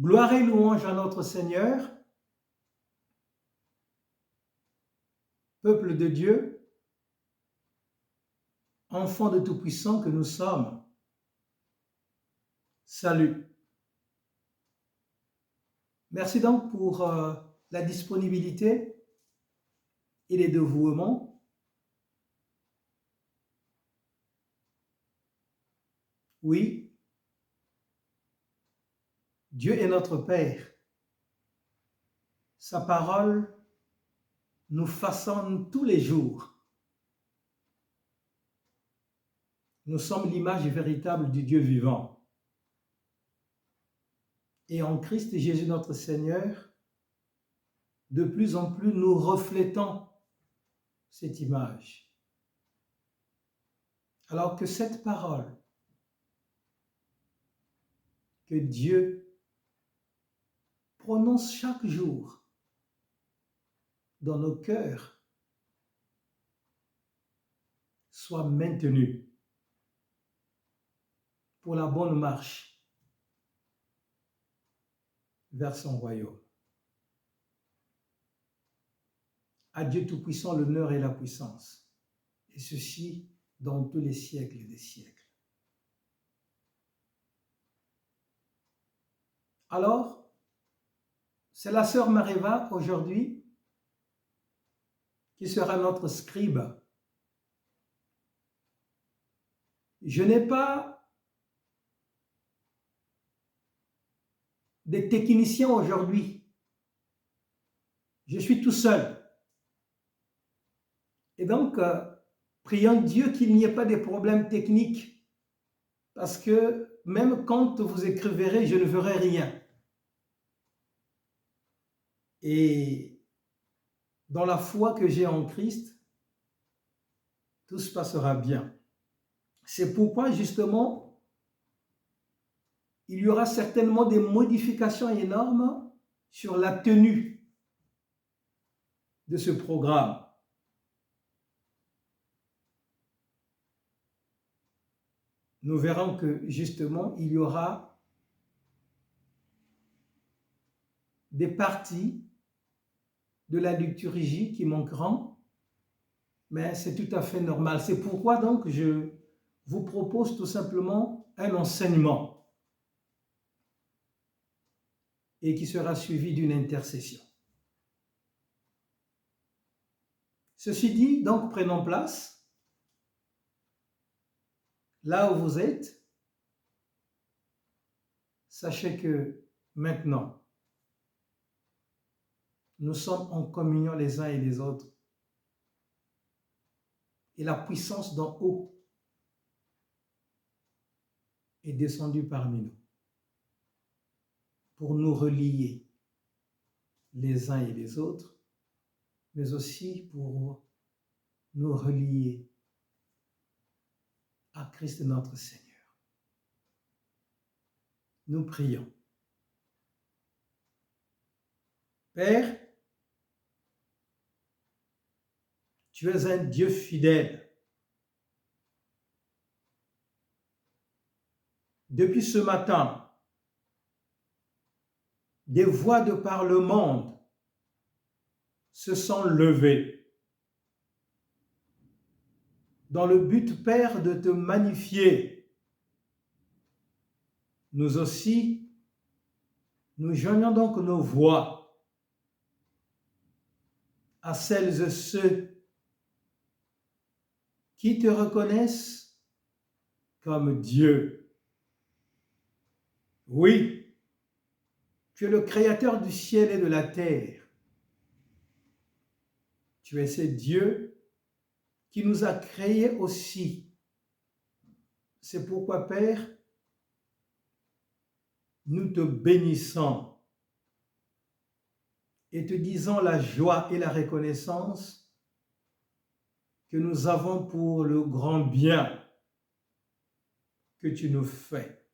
Gloire et louange à notre Seigneur, peuple de Dieu, enfants de Tout-Puissant que nous sommes. Salut. Merci donc pour la disponibilité et les dévouements. Oui, Dieu est notre Père. Sa parole nous façonne tous les jours. Nous sommes l'image véritable du Dieu vivant. Et en Christ Jésus notre Seigneur, de plus en plus nous reflétons cette image. Alors que cette parole que Dieu prononce chaque jour dans nos cœurs soit maintenue pour la bonne marche vers son royaume. À Dieu Tout-Puissant l'honneur et la puissance, et ceci dans tous les siècles des siècles. Alors, c'est la sœur Maréva aujourd'hui qui sera notre scribe. Je n'ai pas de technicien aujourd'hui. Je suis tout seul. Et donc, prions Dieu qu'il n'y ait pas de problèmes techniques, parce que même quand vous écriverez, je ne verrai rien. Et dans la foi que j'ai en Christ, tout se passera bien. C'est pourquoi, justement, il y aura certainement des modifications énormes sur la tenue de ce programme. Nous verrons que, justement, il y aura des parties de la liturgie qui manqueront, mais c'est tout à fait normal. C'est pourquoi, donc, je vous propose tout simplement un enseignement et qui sera suivi d'une intercession. Ceci dit, donc, prenons place. Là où vous êtes, sachez que maintenant, nous sommes en communion les uns et les autres. Et la puissance d'en haut est descendue parmi nous pour nous relier les uns et les autres, mais aussi pour nous relier à Christ notre Seigneur. Nous prions. Père, tu es un Dieu fidèle. Depuis ce matin, des voix de par le monde se sont levées dans le but, Père, de te magnifier. Nous aussi, nous joignons donc nos voix à celles et ceux qui te reconnaissent comme Dieu. Oui, tu es le créateur du ciel et de la terre. Tu es ce Dieu qui nous a créés aussi. C'est pourquoi, Père, nous te bénissons et te disons la joie et la reconnaissance que nous avons pour le grand bien que tu nous fais.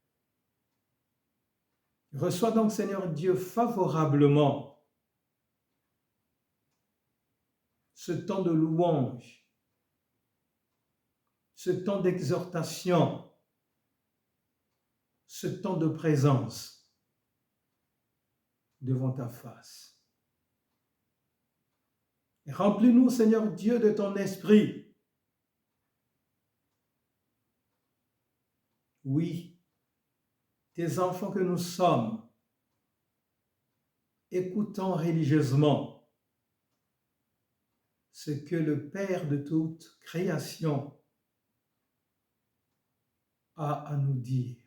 Reçois donc, Seigneur Dieu, favorablement ce temps de louange, ce temps d'exhortation, ce temps de présence. devant ta face. Et remplis-nous, Seigneur Dieu, de ton esprit. Oui, tes enfants que nous sommes, écoutons religieusement ce que le Père de toute création a à nous dire.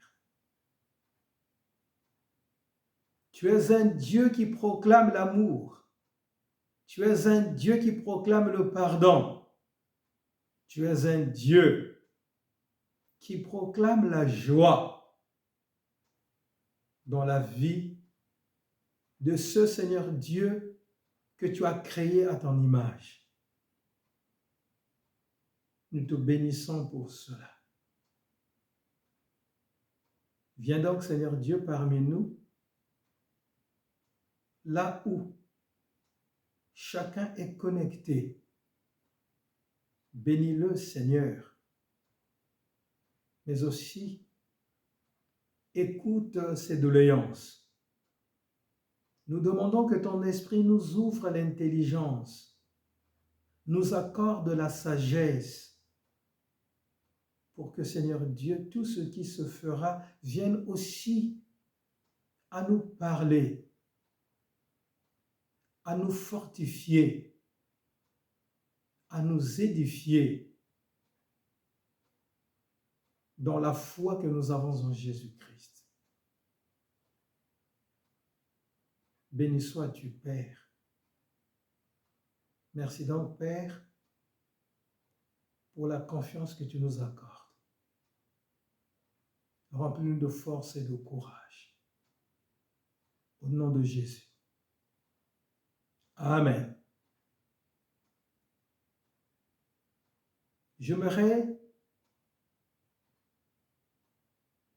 Tu es un Dieu qui proclame l'amour. Tu es un Dieu qui proclame le pardon. Tu es un Dieu qui proclame la joie dans la vie de ce Seigneur Dieu que tu as créé à ton image. Nous te bénissons pour cela. Viens donc, Seigneur Dieu, parmi nous, là où chacun est connecté. Bénis-le, Seigneur, mais aussi écoute ses doléances. Nous demandons que ton esprit nous ouvre l'intelligence, nous accorde la sagesse, pour que, Seigneur Dieu, tout ce qui se fera vienne aussi à nous parler, à nous fortifier, à nous édifier dans la foi que nous avons en Jésus-Christ. Béni sois-tu, Père. Merci donc, Père, pour la confiance que tu nous accordes. Remplis-nous de force et de courage. Au nom de Jésus. Amen. J'aimerais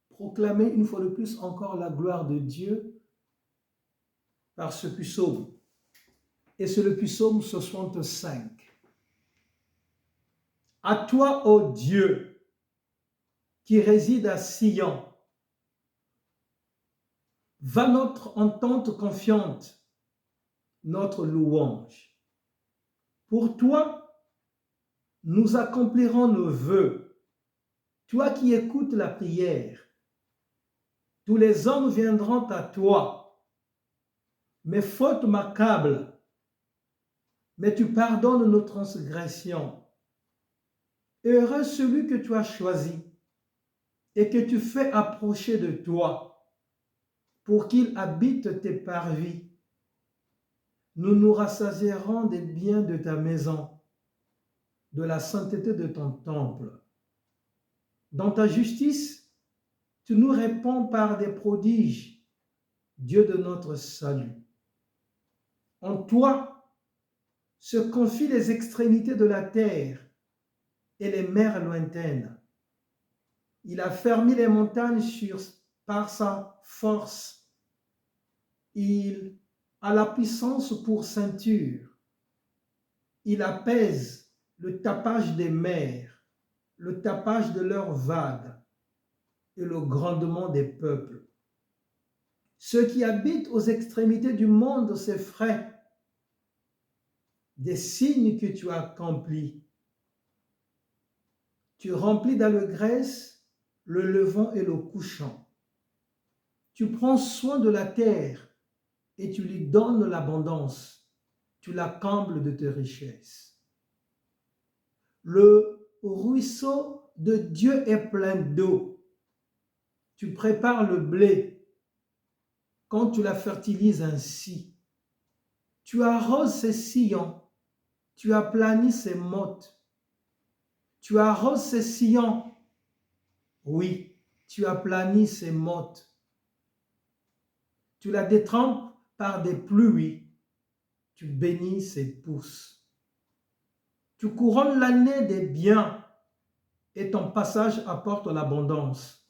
proclamer une fois de plus encore la gloire de Dieu par ce psaume. Et c'est le psaume 65. À toi, ô Dieu, qui réside à Sion, va notre entente confiante, notre louange. Pour toi, nous accomplirons nos vœux. Toi qui écoutes la prière, tous les hommes viendront à toi. Mes fautes m'accablent, mais tu pardonnes nos transgressions. Heureux celui que tu as choisi et que tu fais approcher de toi pour qu'il habite tes parvis. Nous nous rassasierons des biens de ta maison, de la sainteté de ton temple. Dans ta justice, tu nous réponds par des prodiges, Dieu de notre salut. En toi se confient les extrémités de la terre et les mers lointaines. Il a fermé les montagnes par sa force. Il a la puissance pour ceinture. Il apaise le tapage des mers, le tapage de leurs vagues et le grondement des peuples. Ceux qui habitent aux extrémités du monde s'effraient des signes que tu as accomplis. Tu remplis d'allégresse le levant et le couchant. Tu prends soin de la terre et tu lui donnes l'abondance. Tu la combles de tes richesses. Le ruisseau de Dieu est plein d'eau. Tu prépares le blé quand tu la fertilises ainsi. Tu arroses ses sillons. Tu aplanis ses mottes. Tu arroses ses sillons. Oui, tu aplanis ses mottes. Tu la détrempes par des pluies. Tu bénis ses pousses. Tu couronnes l'année des biens et ton passage apporte l'abondance.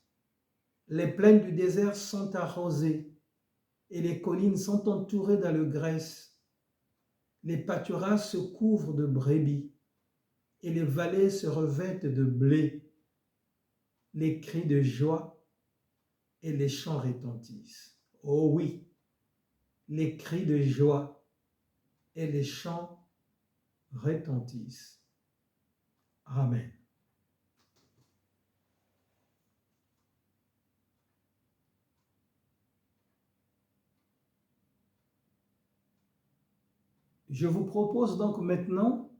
Les plaines du désert sont arrosées et les collines sont entourées d'allégresse. Les pâturages se couvrent de brebis et les vallées se revêtent de blé. Les cris de joie et les chants retentissent. Oh oui, les cris de joie et les chants retentissent. Amen. Je vous propose donc maintenant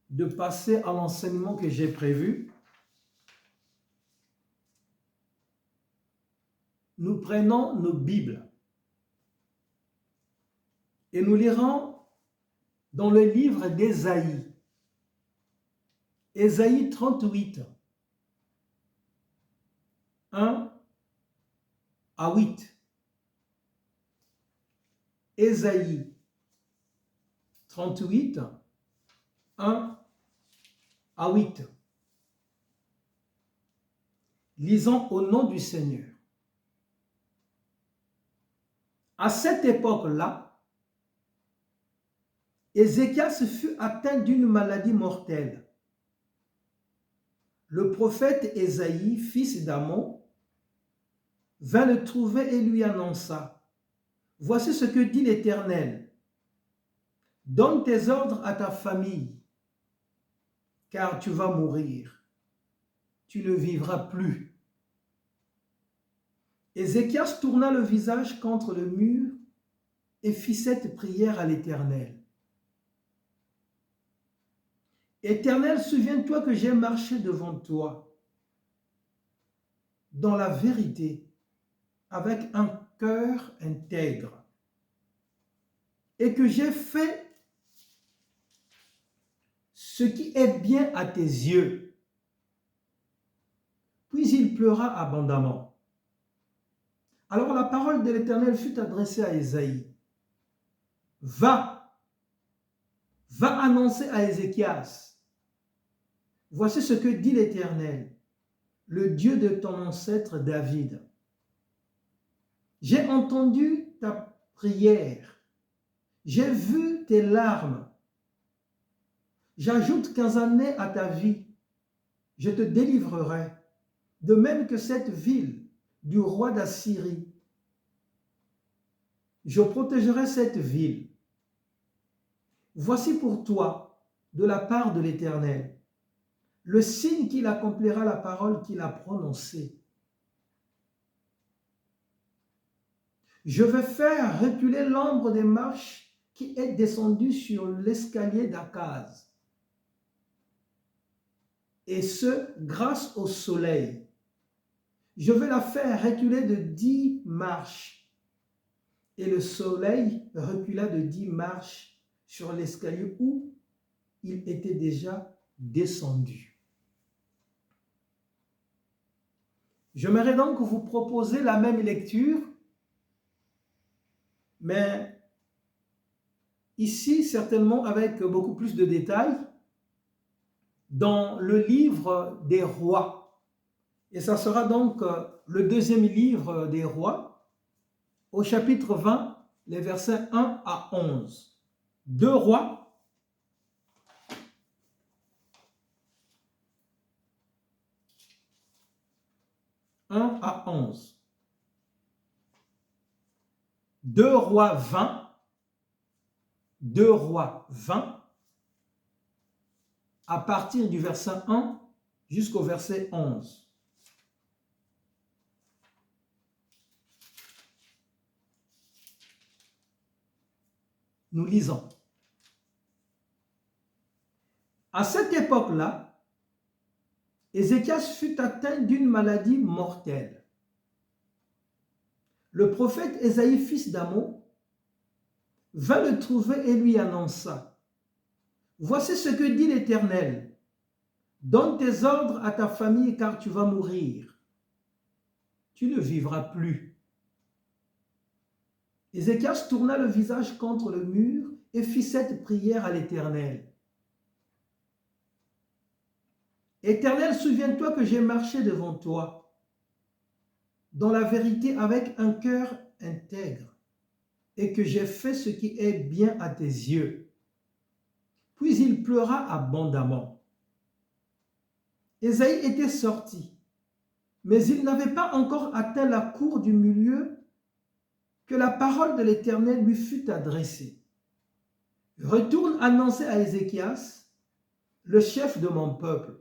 de passer à l'enseignement que j'ai prévu. Nous prenons nos Bibles et nous lirons dans le livre d'Ésaïe, Ésaïe 38, 1 à 8. Ésaïe 38, 1 à 8. Lisons au nom du Seigneur. À cette époque-là, Ézéchias fut atteint d'une maladie mortelle. Le prophète Ésaïe, fils d'Amon, vint le trouver et lui annonça: « Voici ce que dit l'Éternel. Donne tes ordres à ta famille, car tu vas mourir. Tu ne vivras plus. » Ézéchias tourna le visage contre le mur et fit cette prière à l'Éternel. « Éternel, souviens-toi que j'ai marché devant toi dans la vérité, avec un cœur intègre, et que j'ai fait ce qui est bien à tes yeux. » Puis il pleura abondamment. Alors la parole de l'Éternel fut adressée à Ésaïe. « Va annoncer à Ézéchias. Voici ce que dit l'Éternel, le Dieu de ton ancêtre David. J'ai entendu ta prière, j'ai vu tes larmes. J'ajoute 15 années à ta vie, je te délivrerai, de même que cette ville du roi d'Assyrie. Je protégerai cette ville. Voici pour toi, de la part de l'Éternel, le signe qu'il accomplira la parole qu'il a prononcée. Je vais faire reculer l'ombre des marches qui est descendue sur l'escalier d'Akaz, et ce, grâce au soleil. Je vais la faire reculer de 10 marches. Et le soleil recula de 10 marches sur l'escalier où il était déjà descendu. J'aimerais donc vous proposer la même lecture, mais ici certainement avec beaucoup plus de détails, dans le livre des rois. Et ça sera donc le deuxième livre des rois, au chapitre 20, les versets 1 à 11. 2 Rois, à 11. 2 Rois 20, 2 Rois 20, à partir du verset 1 jusqu'au verset 11. Nous lisons. À cette époque-là, Ézéchias fut atteint d'une maladie mortelle. Le prophète Ésaïe, fils d'Amon, vint le trouver et lui annonça: « Voici ce que dit l'Éternel. Donne tes ordres à ta famille, car tu vas mourir. Tu ne vivras plus. » Ézéchias tourna le visage contre le mur et fit cette prière à l'Éternel. « Éternel, souviens-toi que j'ai marché devant toi dans la vérité avec un cœur intègre et que j'ai fait ce qui est bien à tes yeux. » Puis il pleura abondamment. Ésaïe était sorti, mais il n'avait pas encore atteint la cour du milieu que la parole de l'Éternel lui fut adressée. Retourne annoncer à Ézéchias, le chef de mon peuple.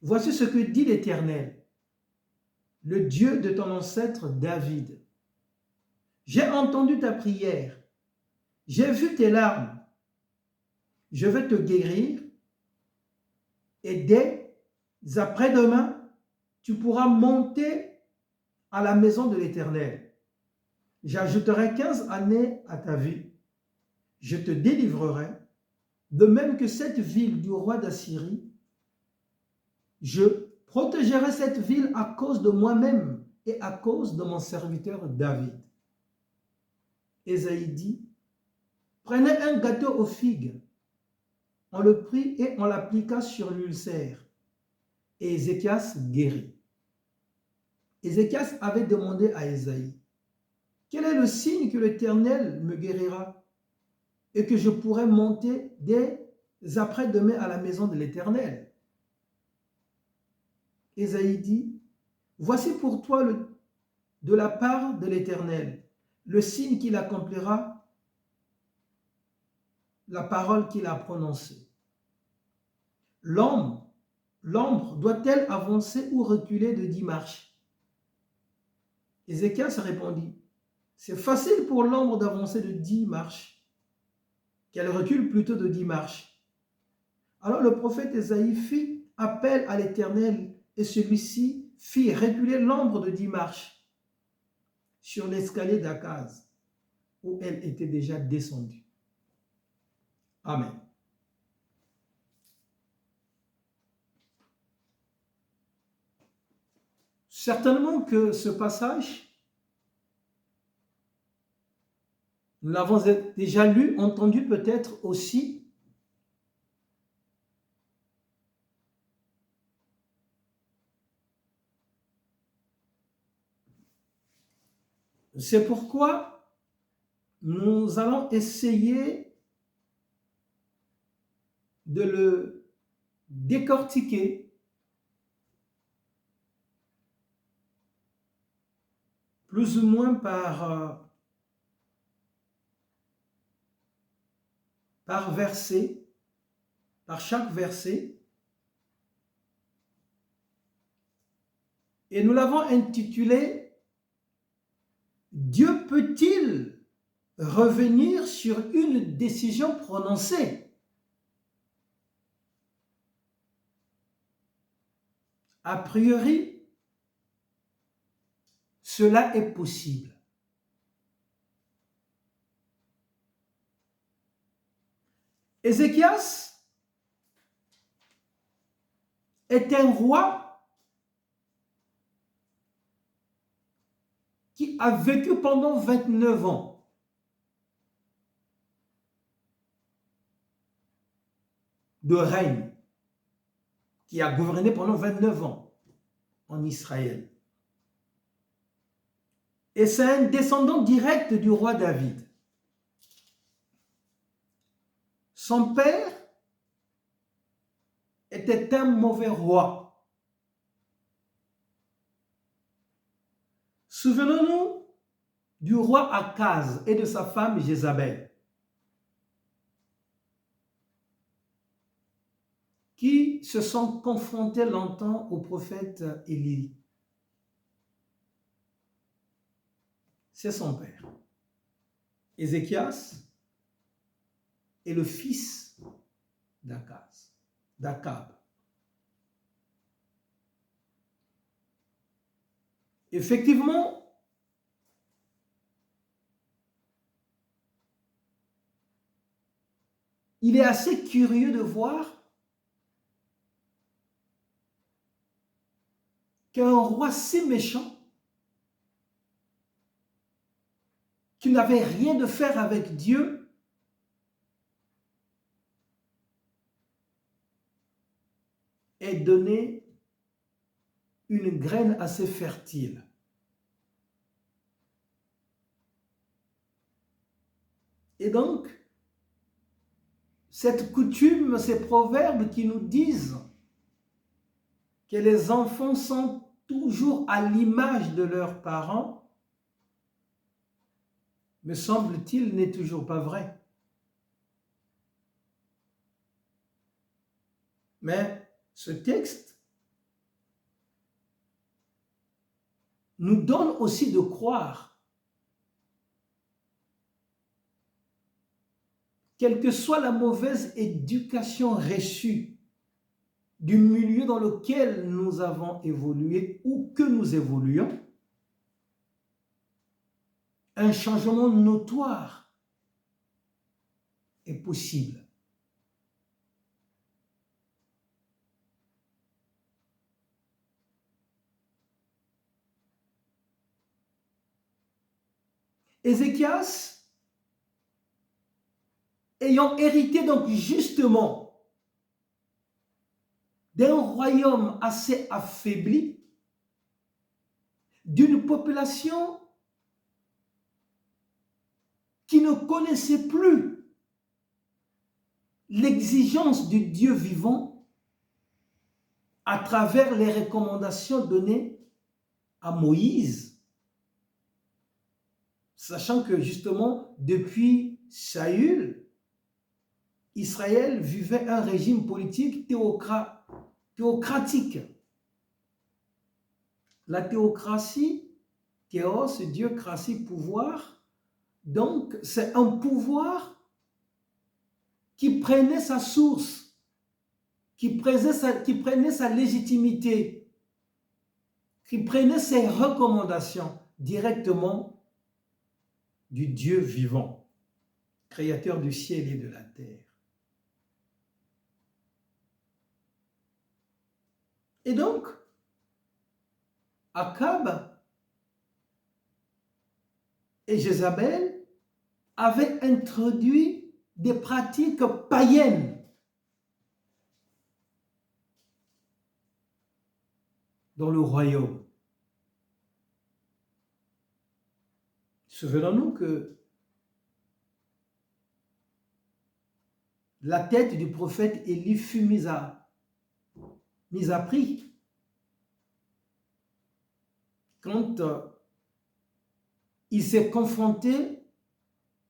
Voici ce que dit l'Éternel, le Dieu de ton ancêtre David. J'ai entendu ta prière, j'ai vu tes larmes. Je vais te guérir et dès après-demain, tu pourras monter à la maison de l'Éternel. J'ajouterai 15 années à ta vie. Je te délivrerai, de même que cette ville du roi d'Assyrie. Je protégerai cette ville à cause de moi-même et à cause de mon serviteur David. Ésaïe dit, prenez un gâteau aux figues. On le prit et on l'appliqua sur l'ulcère. Et Ézéchias guérit. Ézéchias avait demandé à Ésaïe, quel est le signe que l'Éternel me guérira et que je pourrai monter dès après-demain à la maison de l'Éternel? Ésaïe dit, voici pour toi de la part de l'Éternel le signe qu'il accomplira, la parole qu'il a prononcée. L'ombre doit-elle avancer ou reculer de 10 marches? Ézéchias répondit, c'est facile pour l'ombre d'avancer de 10 marches, qu'elle recule plutôt de 10 marches. Alors le prophète Ésaïe fit appel à l'Éternel et celui-ci fit reculer l'ombre de 10 marches sur l'escalier d'Akaz, où elle était déjà descendue. Amen. Certainement que ce passage, nous l'avons déjà lu, entendu peut-être aussi. C'est pourquoi nous allons essayer de le décortiquer plus ou moins par verset, par chaque verset. Et nous l'avons intitulé « Dieu peut-il revenir sur une décision prononcée ?» A priori, cela est possible. Ézéchias est un roi qui a vécu pendant 29 ans. De règne, qui a gouverné pendant 29 ans en Israël. Et c'est un descendant direct du roi David. Son père était un mauvais roi. Souvenons-nous du roi Akaz et de sa femme Jézabel, qui se sont confrontés longtemps au prophète Élie. C'est son père. Ézéchias est le fils d'Akab. Effectivement, il est assez curieux de voir qu'un roi si méchant, qui n'avait rien de faire avec Dieu, ait donné une graine assez fertile. Et donc, cette coutume, ces proverbes qui nous disent que les enfants sont toujours à l'image de leurs parents, me semble-t-il, n'est toujours pas vrai. Mais ce texte nous donne aussi de croire, quelle que soit la mauvaise éducation reçue du milieu dans lequel nous avons évolué ou que nous évoluons, un changement notoire est possible. Ézéchias, ayant hérité donc justement d'un royaume assez affaibli, d'une population qui ne connaissait plus l'exigence du Dieu vivant à travers les recommandations données à Moïse, sachant que justement depuis Saül, Israël vivait un régime politique théocratique. La théocratie, théos, Dieu, cratie, pouvoir, donc c'est un pouvoir qui prenait sa source, qui prenait sa légitimité, qui prenait ses recommandations directement du Dieu vivant, créateur du ciel et de la terre. Et donc, Akab et Jézabel avaient introduit des pratiques païennes dans le royaume. Souvenons-nous que la tête du prophète Élie fut mise à prix quand il s'est confronté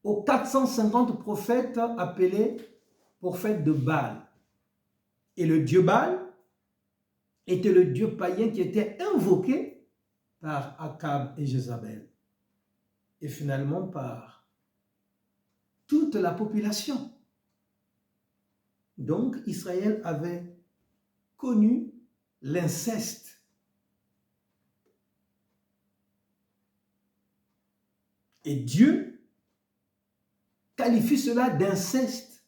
aux 450 prophètes appelés prophètes de Baal. Et le dieu Baal était le dieu païen qui était invoqué par Akab et Jézabel. Et finalement par toute la population. Donc Israël avait connu l'inceste. Et Dieu qualifie cela d'inceste.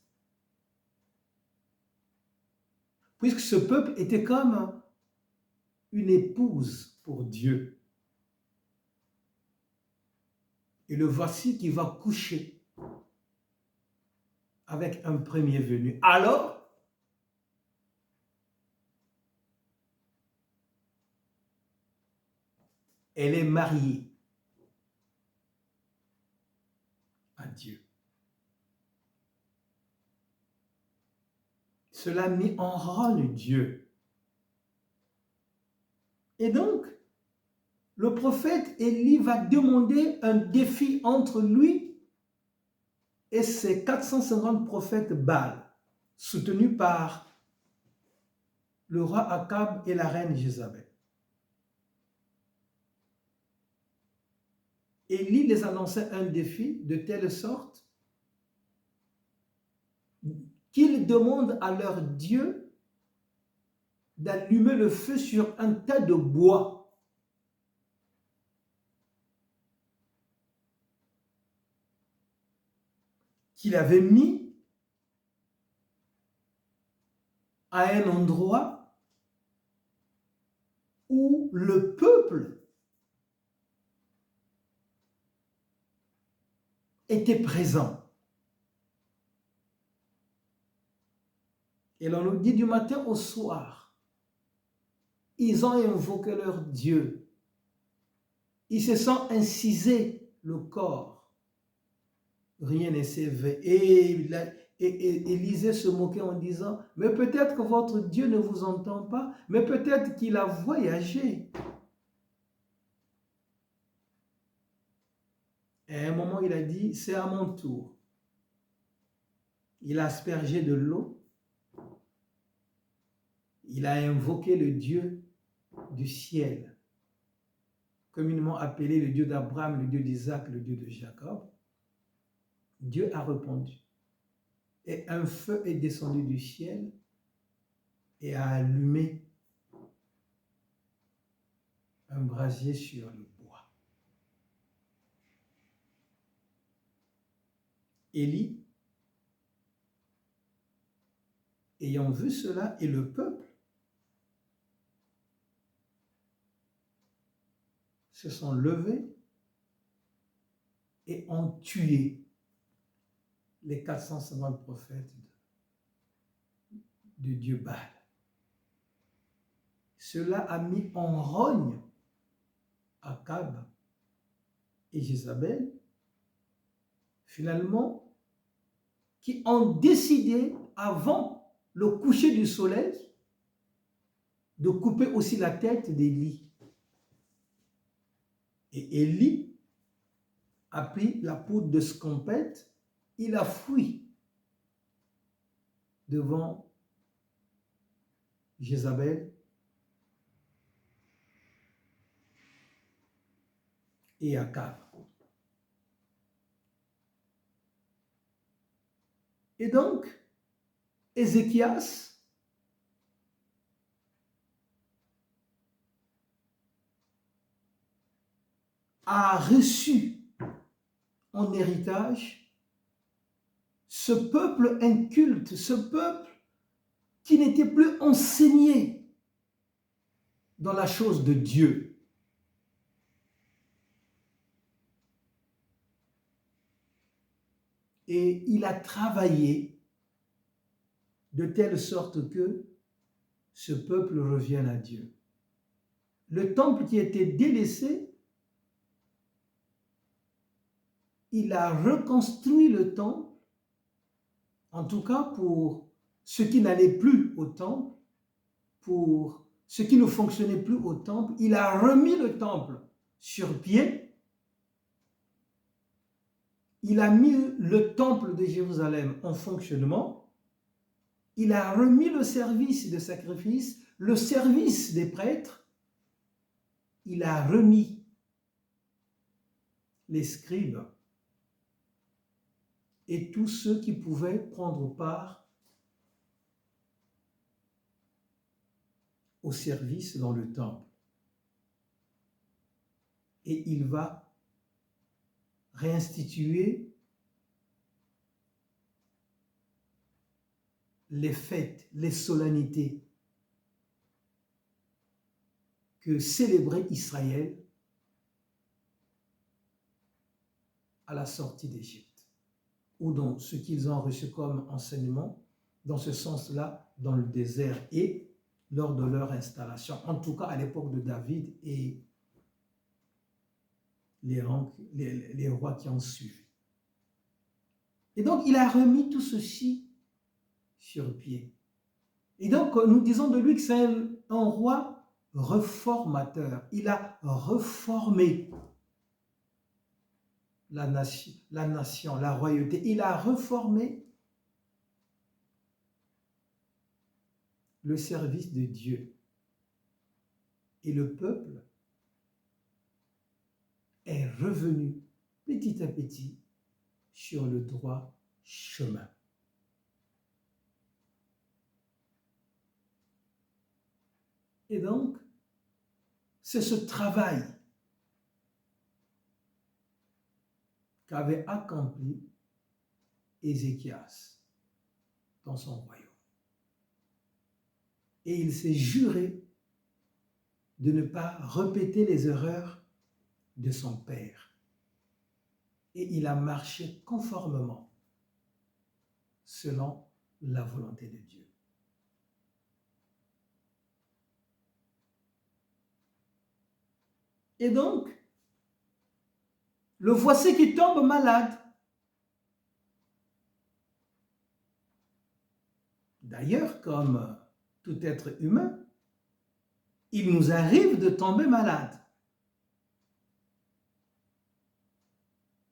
Puisque ce peuple était comme une épouse pour Dieu. Et le voici qui va coucher avec un premier venu. Alors, elle est mariée à Dieu. Cela met en rôle Dieu. Et donc, le prophète Élie va demander un défi entre lui et ses 450 prophètes Baal, soutenus par le roi Akab et la reine Jézabel. Élie les annonçait un défi de telle sorte qu'ils demandent à leur Dieu d'allumer le feu sur un tas de bois qu'il avait mis à un endroit où le peuple était présent. Et l'on nous dit du matin au soir, ils ont invoqué leur Dieu. Ils se sont incisés le corps. Rien ne s'est fait. Et Élisée se moquait en disant, mais peut-être que votre Dieu ne vous entend pas, mais peut-être qu'il a voyagé. Et à un moment, il a dit, c'est à mon tour. Il a aspergé de l'eau. Il a invoqué le Dieu du ciel, communément appelé le Dieu d'Abraham, le Dieu d'Isaac, le Dieu de Jacob. Dieu a répondu. Et un feu est descendu du ciel et a allumé un brasier sur le bois. Élie, ayant vu cela, et le peuple se sont levés et ont tué les 450 prophètes de Dieu Baal. Cela a mis en rogne Akab et Jézabel, finalement, qui ont décidé, avant le coucher du soleil, de couper aussi la tête d'Élie. Et Élie a pris la poudre de scompette, il a fui devant Jézabel et Akab. Et donc, Ézéchias a reçu en héritage ce peuple inculte, ce peuple qui n'était plus enseigné dans la chose de Dieu. Et il a travaillé de telle sorte que ce peuple revienne à Dieu. Le temple qui était délaissé, il a reconstruit le temple, en tout cas pour ce qui n'allait plus au temple, pour ce qui ne fonctionnait plus au temple. Il a remis le temple sur pied. Il a mis le temple de Jérusalem en fonctionnement. Il a remis le service de sacrifice, le service des prêtres. Il a remis les scribes et tous ceux qui pouvaient prendre part au service dans le temple. Et il va réinstituer les fêtes, les solennités que célébrait Israël à la sortie d'Égypte, ou dans ce qu'ils ont reçu comme enseignement, dans ce sens-là, dans le désert et lors de leur installation, en tout cas à l'époque de David et les rois qui ont suivi. Et donc, il a remis tout ceci sur pied. Et donc, nous disons de lui que c'est un roi réformateur. Il a réformé la nation, la royauté. Il a réformé le service de Dieu. Et le peuple est revenu petit à petit sur le droit chemin. Et donc, c'est ce travail qu'avait accompli Ézéchias dans son royaume. Et il s'est juré de ne pas répéter les erreurs de son père. Et il a marché conformément selon la volonté de Dieu. Et donc, le voici qui tombe malade. D'ailleurs, comme tout être humain, il nous arrive de tomber malade.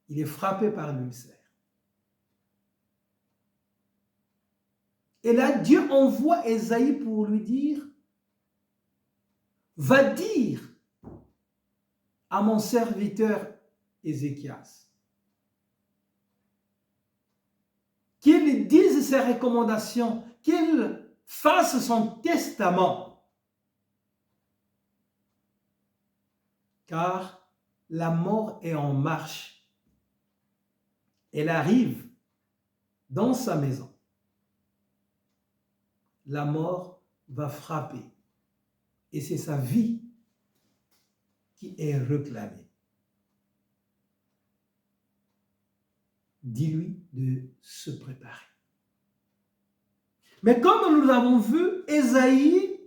Il est frappé par l'ulcère. Et là, Dieu envoie Ésaïe pour lui dire, va dire à mon serviteur Ézéchias qu'il dise ses recommandations, qu'il fasse son testament. Car la mort est en marche. Elle arrive dans sa maison. La mort va frapper. Et c'est sa vie qui est réclamée. Dis-lui de se préparer. Mais comme nous l'avons vu, Ésaïe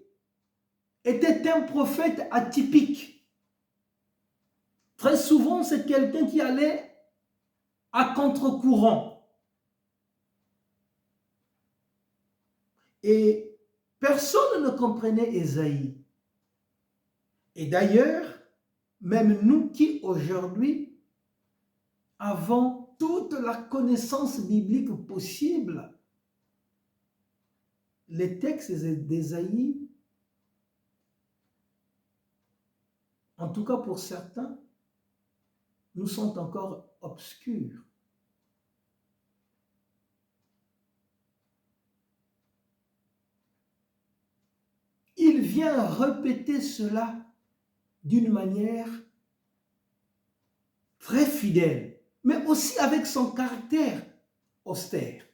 était un prophète atypique. Très souvent, c'est quelqu'un qui allait à contre-courant. Et personne ne comprenait Ésaïe. Et d'ailleurs, même nous qui aujourd'hui avons toute la connaissance biblique possible, les textes d'Ésaïe, en tout cas pour certains, nous sont encore obscurs. Il vient répéter cela d'une manière très fidèle, mais aussi avec son caractère austère.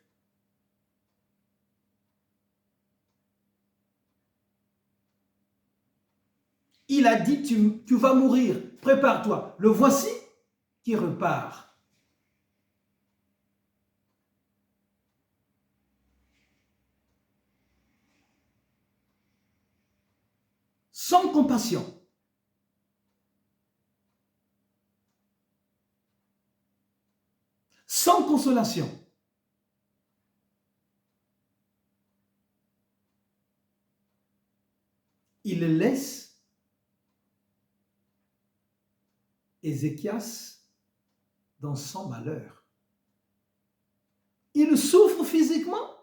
Il a dit, tu vas mourir, prépare-toi. Le voici qui repart. Sans compassion. Sans consolation. Il laisse Ézéchias dans son malheur. Il souffre physiquement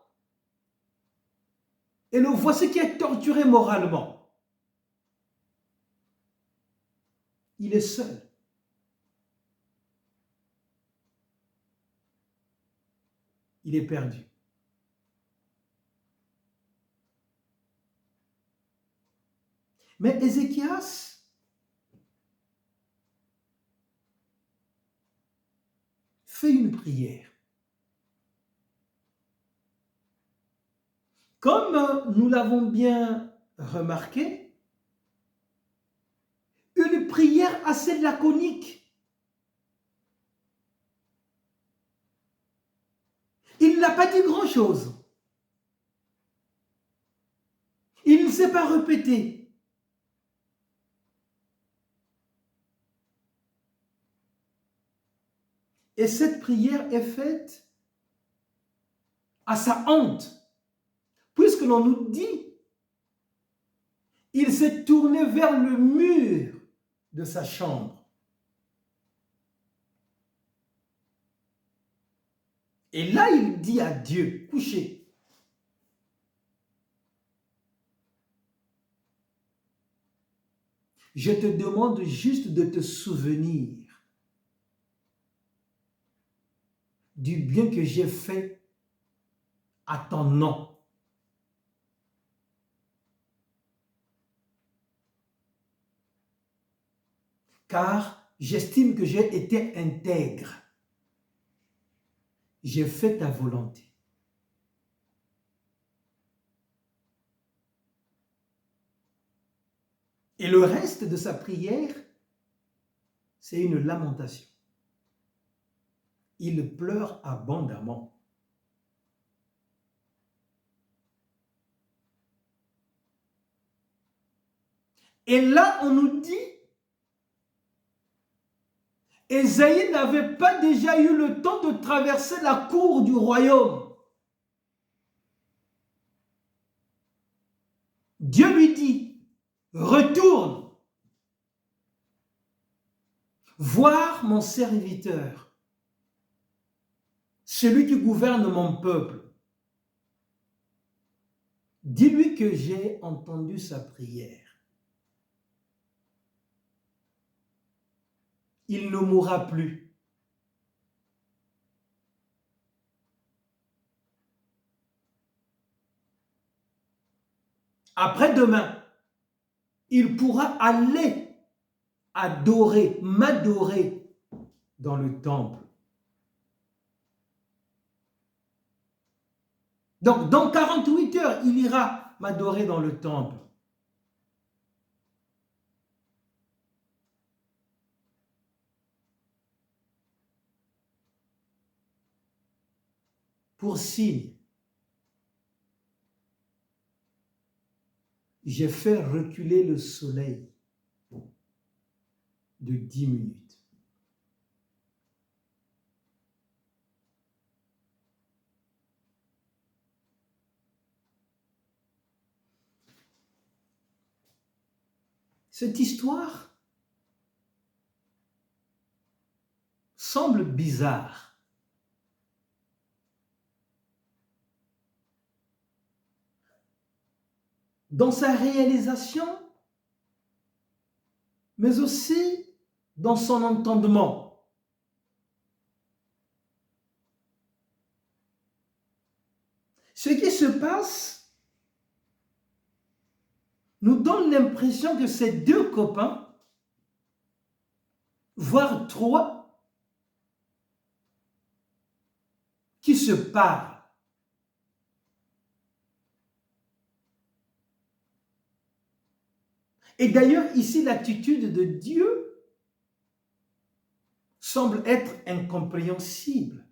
et le voici qui est torturé moralement. Il est seul. Il est perdu. Mais Ézéchias fait une prière. Comme nous l'avons bien remarqué, une prière assez laconique. Il n'a pas dit grand-chose. Il ne s'est pas répété. Et cette prière est faite à sa honte. Puisque l'on nous dit, il s'est tourné vers le mur de sa chambre. Et là, il dit à Dieu, couché, je te demande juste de te souvenir du bien que j'ai fait à ton nom. Car j'estime que j'ai été intègre. J'ai fait ta volonté. Et le reste de sa prière, c'est une lamentation. Il pleure abondamment. Et là, on nous dit, Ésaïe n'avait pas déjà eu le temps de traverser la cour du royaume. Dieu lui dit, retourne voir mon serviteur celui qui gouverne mon peuple, dis-lui que j'ai entendu sa prière. Il ne mourra plus. Après-demain, il pourra aller adorer, m'adorer dans le temple. Donc, dans 48 heures, il ira m'adorer dans le temple. Pour signe, j'ai fait reculer le soleil de 10 minutes. Cette histoire semble bizarre. Dans sa réalisation, mais aussi dans son entendement. Ce qui se passe nous donne l'impression que ces deux copains, voire trois, qui se parlent. Et d'ailleurs, ici, l'attitude de Dieu semble être incompréhensible.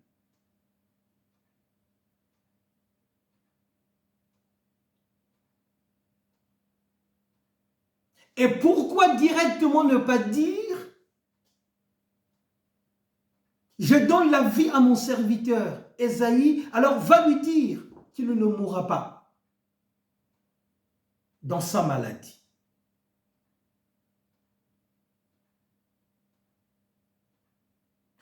Et pourquoi directement ne pas dire « Je donne la vie à mon serviteur, Ésaïe, alors va lui dire qu'il ne mourra pas dans sa maladie. »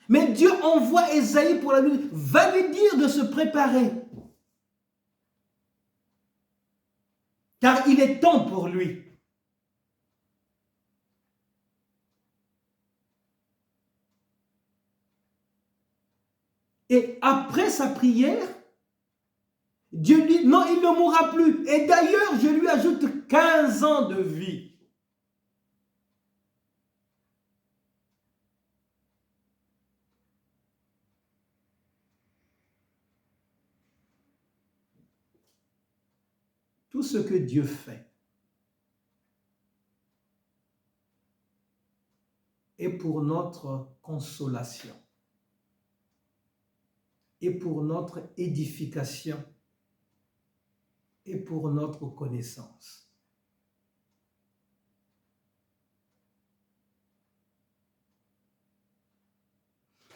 Mais Dieu envoie Ésaïe pour la lui, va lui dire de se préparer. Car il est temps pour lui. Et après sa prière, Dieu dit, non, il ne mourra plus. Et d'ailleurs, je lui ajoute 15 ans de vie. Tout ce que Dieu fait est pour notre consolation et pour notre édification et pour notre connaissance.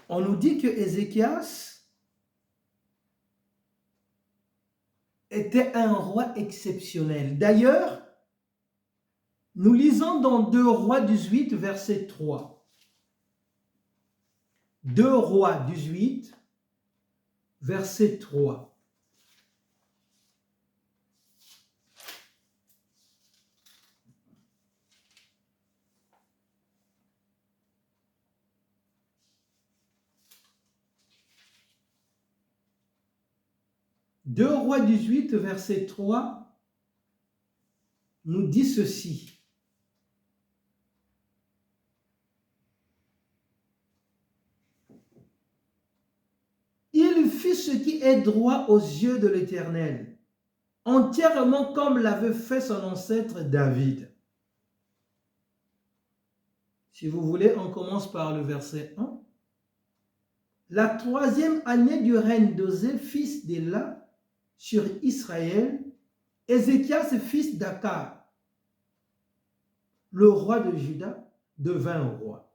On nous dit que Ézéchias était un roi exceptionnel. D'ailleurs, nous lisons dans 2 Rois 18, verset 3. 2 Rois 18, verset 3. Deux Rois 18, verset 3, nous dit ceci. Il fit ce qui est droit aux yeux de l'Éternel, entièrement comme l'avait fait son ancêtre David. Si vous voulez, on commence par le verset 1. La 3e année du règne d'Osée, fils d'Éla, sur Israël, Ézéchias, fils d'Akab, le roi de Juda, devint roi.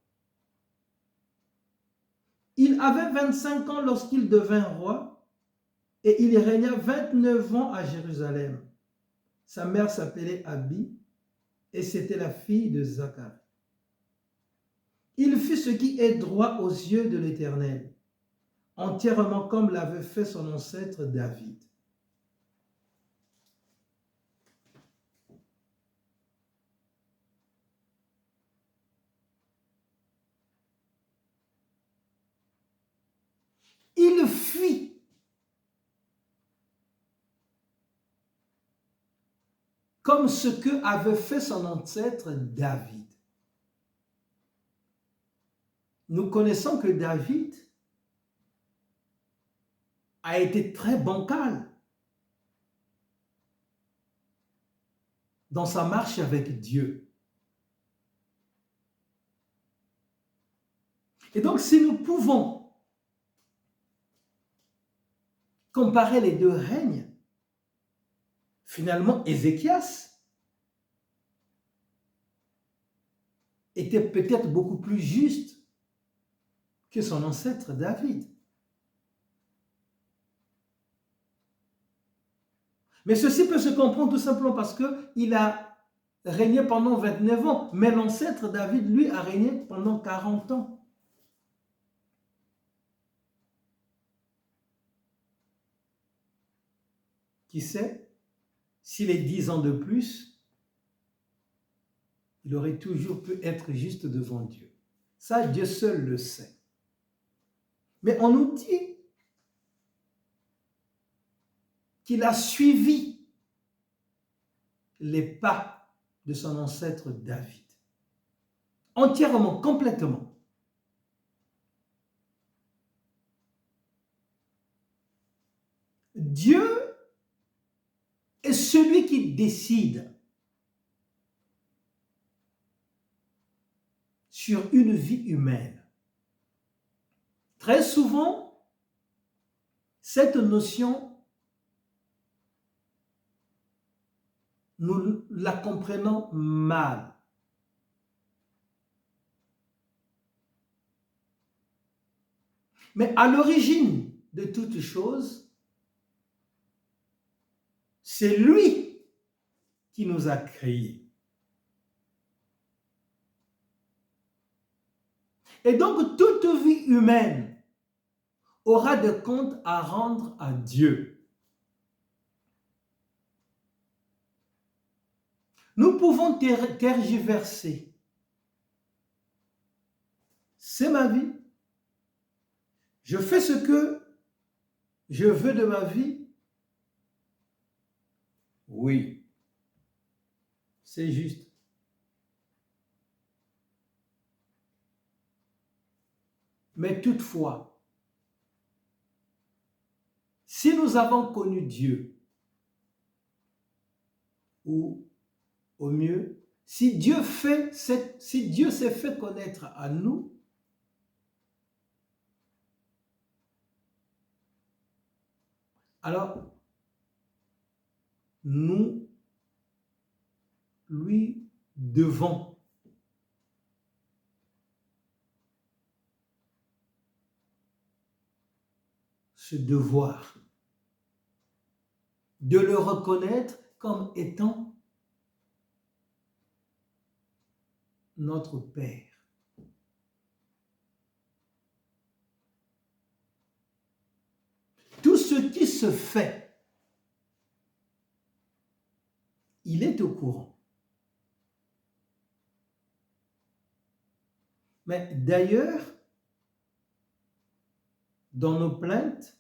Il avait 25 ans lorsqu'il devint roi et il régna 29 ans à Jérusalem. Sa mère s'appelait Abi et c'était la fille de Zacharie. Il fit ce qui est droit aux yeux de l'Éternel, entièrement comme l'avait fait son ancêtre David. Il fuit comme ce que avait fait son ancêtre David. Nous connaissons que David a été très bancal dans sa marche avec Dieu. Et donc, si nous pouvons comparer les deux règnes, finalement, Ézéchias était peut-être beaucoup plus juste que son ancêtre David. Mais ceci peut se comprendre tout simplement parce qu'il a régné pendant 29 ans, mais l'ancêtre David, lui, a régné pendant 40 ans. Qui sait, si les 10 ans de plus, il aurait toujours pu être juste devant Dieu. Ça, Dieu seul le sait. Mais on nous dit qu'il a suivi les pas de son ancêtre David. Entièrement, complètement. Dieu est celui qui décide sur une vie humaine. Très souvent, cette notion, nous la comprenons mal. Mais à l'origine de toute chose, c'est lui qui nous a créés. Et donc, toute vie humaine aura des comptes à rendre à Dieu. Nous pouvons tergiverser. C'est ma vie. Je fais ce que je veux de ma vie. Oui, c'est juste. Mais toutefois, si nous avons connu Dieu, ou au mieux, si Dieu s'est fait connaître à nous, alors nous lui devons ce devoir de le reconnaître comme étant notre Père. Tout ce qui se fait, il est au courant. Mais d'ailleurs, dans nos plaintes,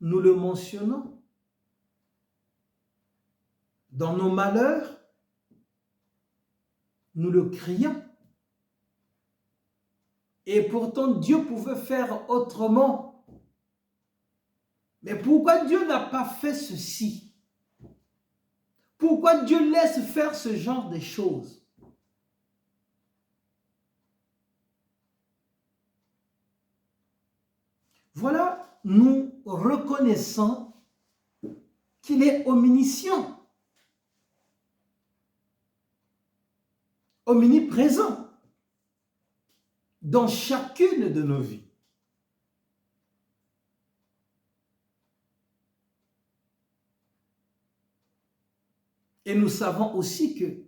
nous le mentionnons. Dans nos malheurs, nous le crions. Et pourtant, Dieu pouvait faire autrement. Mais pourquoi Dieu n'a pas fait ceci? Pourquoi Dieu laisse faire ce genre de choses? Voilà, nous reconnaissons qu'il est omniscient, omniprésent dans chacune de nos vies. Et nous savons aussi que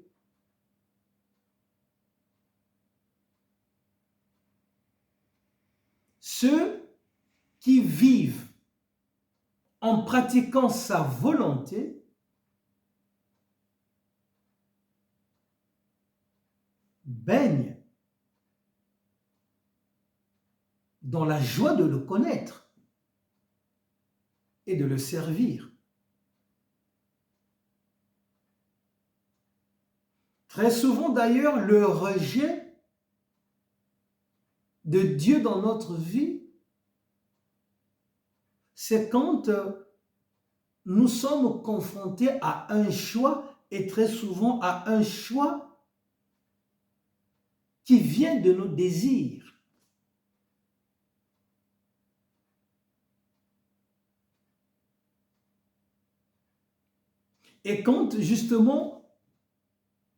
ceux qui vivent en pratiquant sa volonté baignent dans la joie de le connaître et de le servir. Très souvent d'ailleurs, le rejet de Dieu dans notre vie, c'est quand nous sommes confrontés à un choix, et très souvent à un choix qui vient de nos désirs. Et quand justement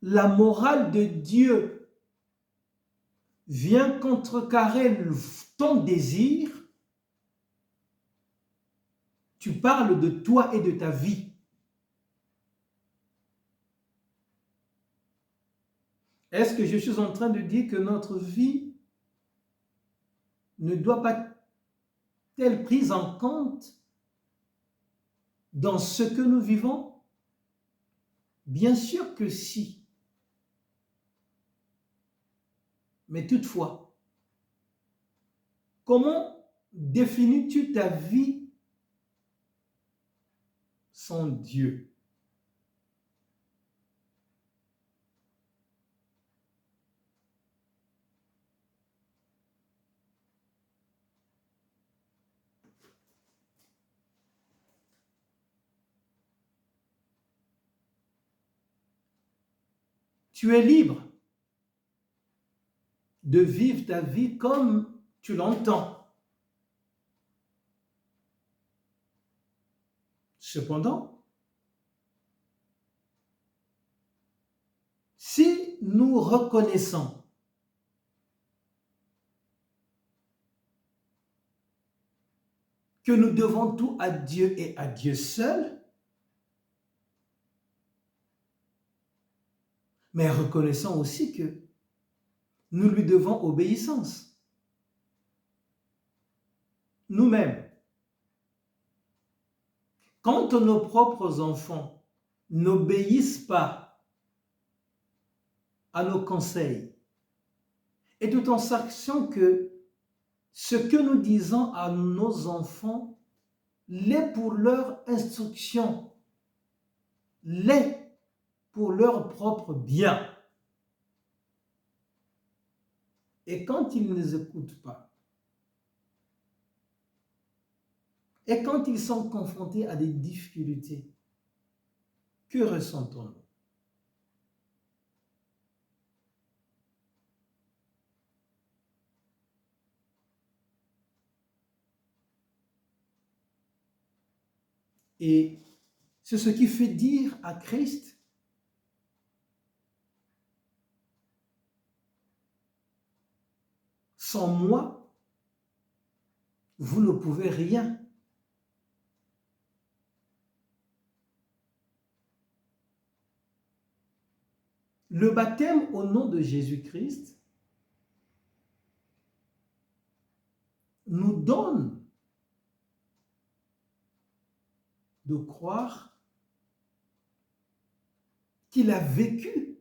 la morale de Dieu vient contrecarrer ton désir, tu parles de toi et de ta vie. Est-ce que je suis en train de dire que notre vie ne doit pas être prise en compte dans ce que nous vivons? Bien sûr que si. Mais toutefois, comment définis-tu ta vie sans Dieu? Tu es libre de vivre ta vie comme tu l'entends. Cependant, si nous reconnaissons que nous devons tout à Dieu et à Dieu seul, mais reconnaissons aussi que nous lui devons obéissance. Nous-mêmes, quand nos propres enfants n'obéissent pas à nos conseils, et tout en sachant que ce que nous disons à nos enfants l'est pour leur instruction, l'est pour leur propre bien. Et quand ils ne les écoutent pas, et quand ils sont confrontés à des difficultés, que ressentons-nous? Et c'est ce qui fait dire à Christ, sans moi, vous ne pouvez rien. Le baptême au nom de Jésus-Christ nous donne de croire qu'il a vécu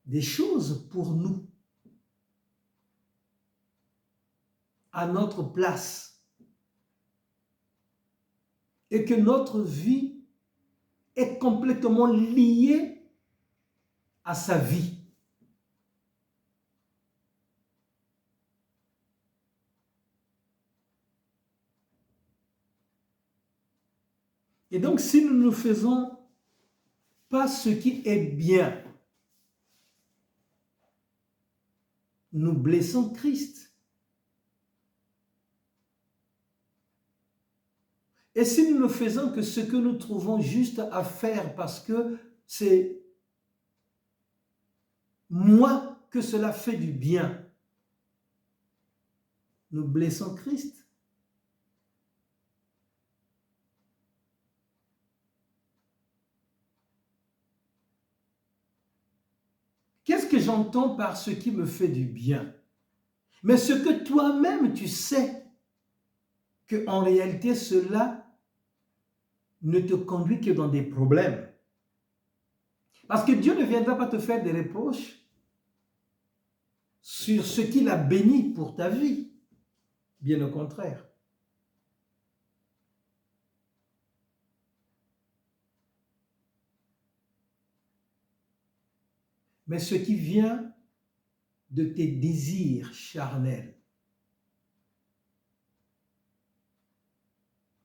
des choses pour nous, à notre place, et que notre vie est complètement liée à sa vie. Et donc, si nous ne faisons pas ce qui est bien, nous blessons Christ. Et si nous ne faisons que ce que nous trouvons juste à faire parce que c'est moi que cela fait du bien, nous blessons Christ. Qu'est-ce que j'entends par ce qui me fait du bien? Mais ce que toi-même tu sais, qu'en réalité cela ne te conduit que dans des problèmes. Parce que Dieu ne viendra pas te faire des reproches sur ce qu'il a béni pour ta vie. Bien au contraire. Mais ce qui vient de tes désirs charnels,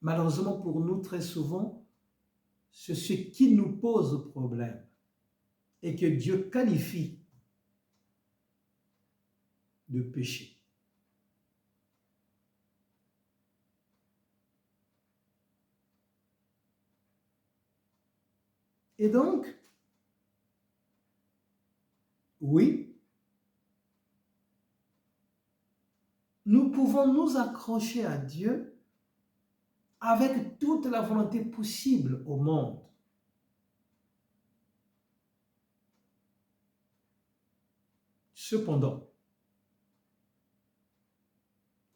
malheureusement pour nous, très souvent, c'est ce qui nous pose problème et que Dieu qualifie de péché. Et donc, oui, nous pouvons nous accrocher à Dieu avec toute la volonté possible au monde. Cependant,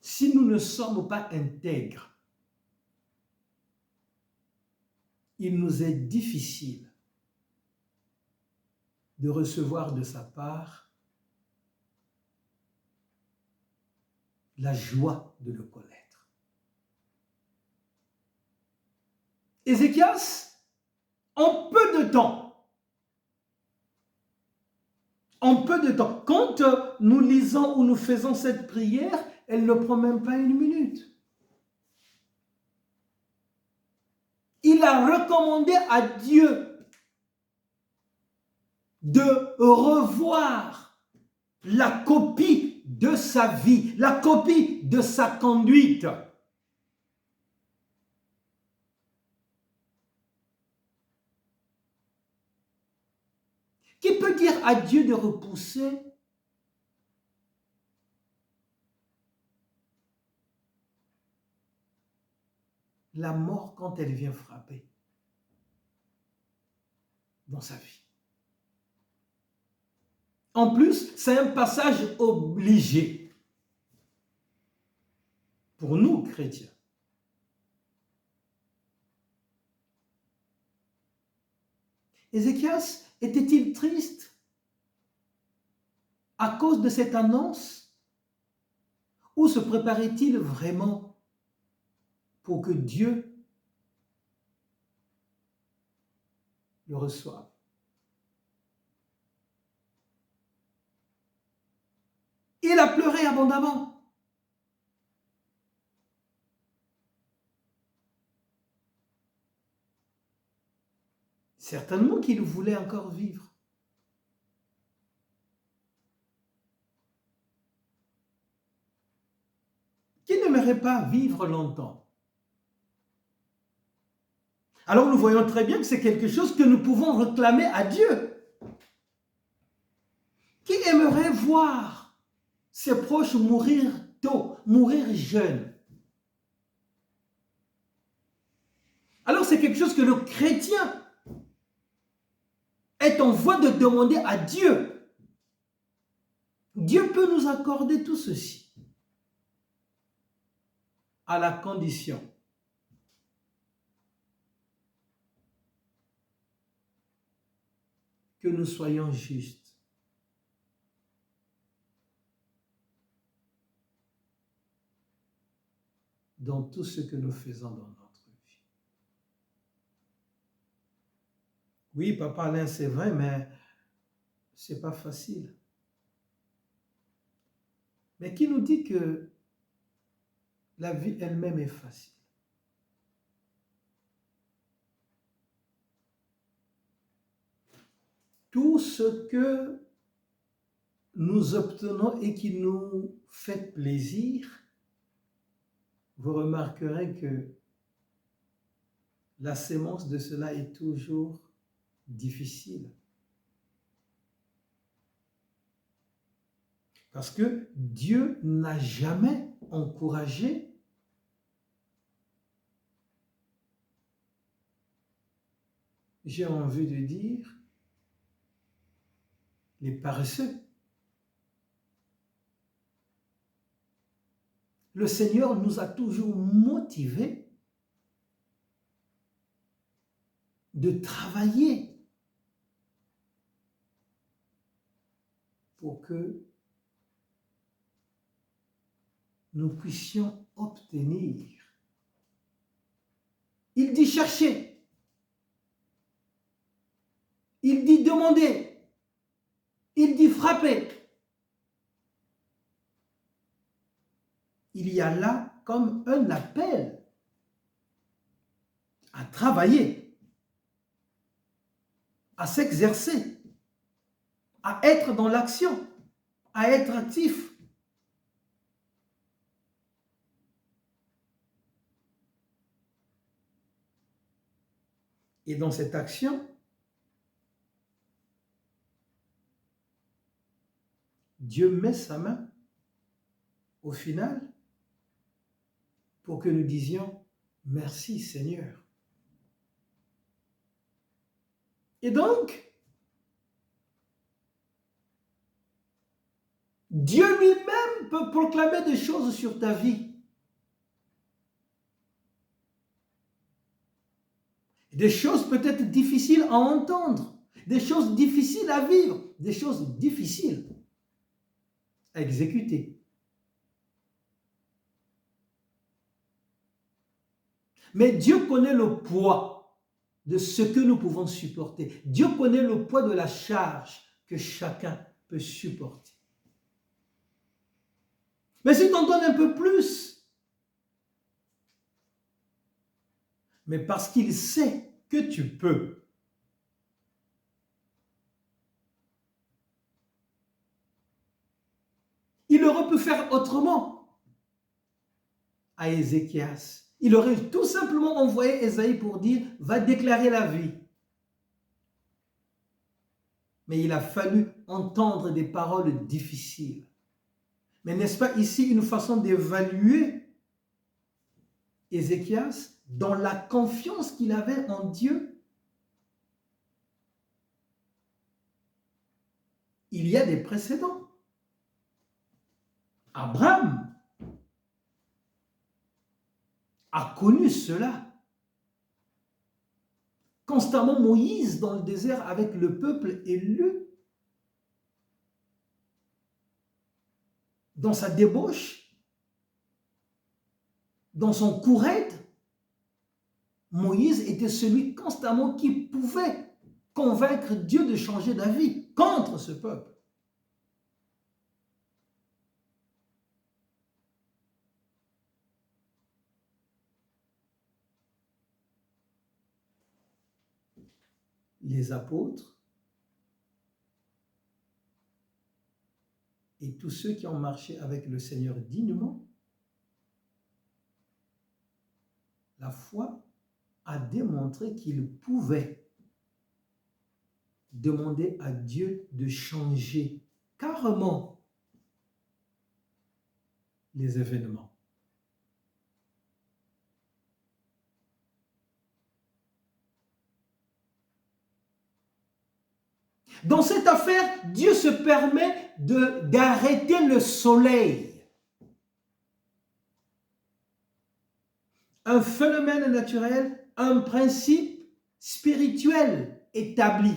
si nous ne sommes pas intègres, il nous est difficile de recevoir de sa part la joie de le connaître. Ézéchias, en peu de temps, quand nous lisons ou nous faisons cette prière, elle ne prend même pas une minute. Il a recommandé à Dieu de revoir la copie de sa vie, la copie de sa conduite. Qui peut dire à Dieu de repousser la mort quand elle vient frapper dans sa vie? En plus, c'est un passage obligé pour nous, chrétiens. Ézéchias était-il triste à cause de cette annonce ou se préparait-il vraiment pour que Dieu le reçoive? Il a pleuré abondamment. Certainement qu'il voulait encore vivre. Qui n'aimerait pas vivre longtemps? Alors nous voyons très bien que c'est quelque chose que nous pouvons réclamer à Dieu. Qui aimerait voir ses proches mourir tôt, mourir jeunes? Alors c'est quelque chose que le chrétien est en voie de demander à Dieu. Dieu peut nous accorder tout ceci à la condition que nous soyons justes. Dans tout ce que nous faisons dans notre vie. Oui, Papa Alain, c'est vrai, mais c'est pas facile. Mais qui nous dit que la vie elle-même est facile? Tout ce que nous obtenons et qui nous fait plaisir, vous remarquerez que la sémence de cela est toujours difficile. Parce que Dieu n'a jamais encouragé j'ai envie de dire les paresseux. le Seigneur nous a toujours motivés de travailler pour que nous puissions obtenir. Il dit chercher. Il dit demander. Il dit frapper. Il y a là comme un appel à travailler, à s'exercer, à être dans l'action, à être actif. Et dans cette action, Dieu met sa main au final pour que nous disions merci Seigneur. Et donc, Dieu lui-même peut proclamer des choses sur ta vie. Des choses peut-être difficiles à entendre, des choses difficiles à vivre, des choses difficiles à exécuter. Mais Dieu connaît le poids de ce que nous pouvons supporter. Dieu connaît le poids de la charge que chacun peut supporter. Mais s'il t'en donne un peu plus, mais parce qu'il sait que tu peux, il aurait pu faire autrement à Ézéchias. Il aurait tout simplement envoyé Ésaïe pour dire « va déclarer la vie ». Mais il a fallu entendre des paroles difficiles. Mais n'est-ce pas ici une façon d'évaluer Ézéchias dans la confiance qu'il avait en Dieu? Il y a des précédents. Abraham a connu cela. Constamment Moïse dans le désert avec le peuple élu. Dans sa débauche, dans son courette, Moïse était celui constamment qui pouvait convaincre Dieu de changer d'avis contre ce peuple. Les apôtres et tous ceux qui ont marché avec le Seigneur dignement, la foi a démontré qu'ils pouvaient demander à Dieu de changer carrément les événements. Dans cette affaire, Dieu se permet d'arrêter le soleil. Un phénomène naturel, un principe spirituel établi.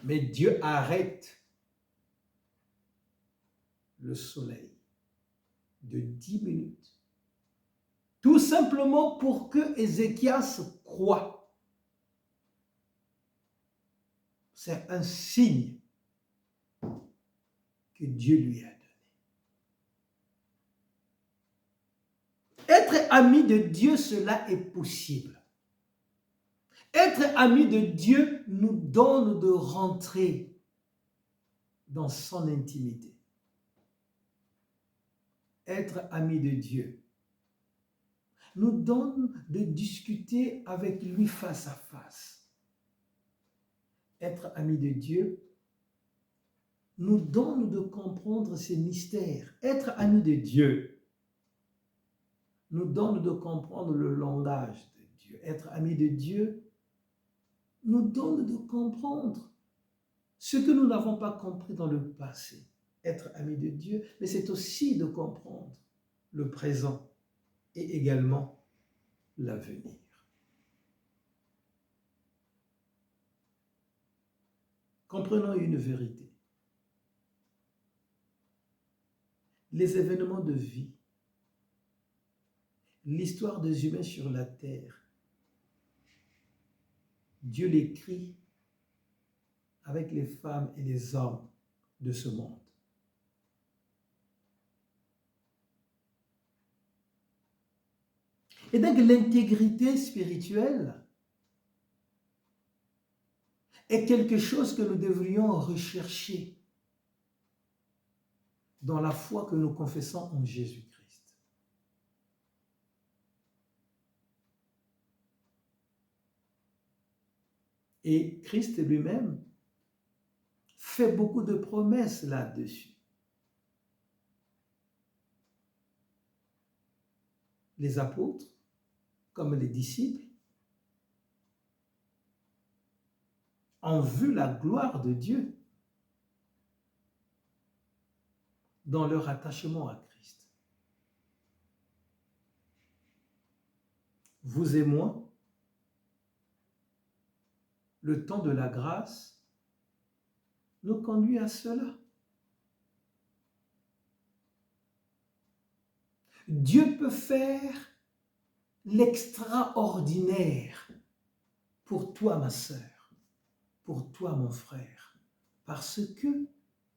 Mais Dieu arrête le soleil de 10 minutes. Tout simplement pour que Ézéchias croie. C'est un signe que Dieu lui a donné. Être ami de Dieu, cela est possible. Être ami de Dieu nous donne de rentrer dans son intimité. Être ami de Dieu nous donne de discuter avec lui face à face. Être ami de Dieu nous donne de comprendre ses mystères. Être ami de Dieu nous donne de comprendre le langage de Dieu. Être ami de Dieu nous donne de comprendre ce que nous n'avons pas compris dans le passé, être amis de Dieu, mais c'est aussi de comprendre le présent et également l'avenir. Comprenons une vérité. Les événements de vie, l'histoire des humains sur la terre, Dieu l'écrit avec les femmes et les hommes de ce monde. Et donc l'intégrité spirituelle est quelque chose que nous devrions rechercher dans la foi que nous confessons en Jésus-Christ. Et Christ lui-même fait beaucoup de promesses là-dessus. Les apôtres, comme les disciples, ont vu la gloire de Dieu dans leur attachement à Christ. Vous et moi, le temps de la grâce nous conduit à cela. Dieu peut faire l'extraordinaire pour toi, ma sœur, pour toi, mon frère, parce que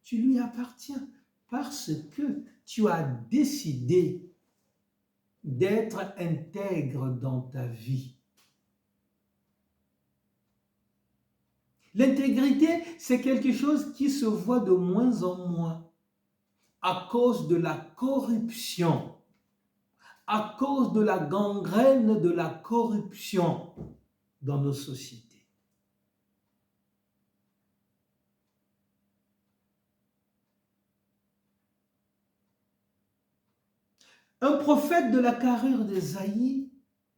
tu lui appartiens, parce que tu as décidé d'être intègre dans ta vie. L'intégrité, c'est quelque chose qui se voit de moins en moins à cause de la corruption, à cause de la gangrène de la corruption dans nos sociétés. Un prophète de la carrure d'Ésaïe,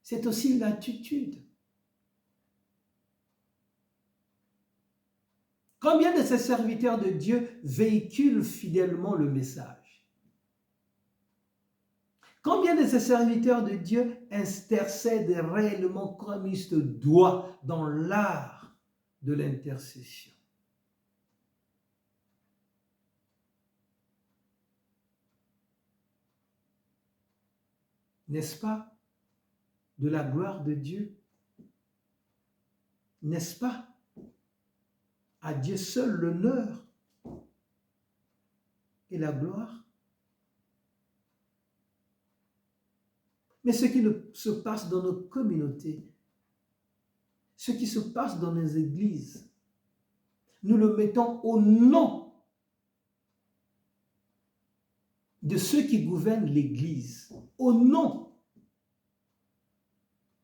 c'est aussi l'attitude. Combien de ces serviteurs de Dieu véhiculent fidèlement le message? Combien de ces serviteurs de Dieu intercèdent réellement comme il se doit dans l'art de l'intercession? N'est-ce pas de la gloire de Dieu? N'est-ce pas à Dieu seul l'honneur et la gloire? Mais ce qui se passe dans nos communautés, ce qui se passe dans nos églises, nous le mettons au nom de ceux qui gouvernent l'Église, au nom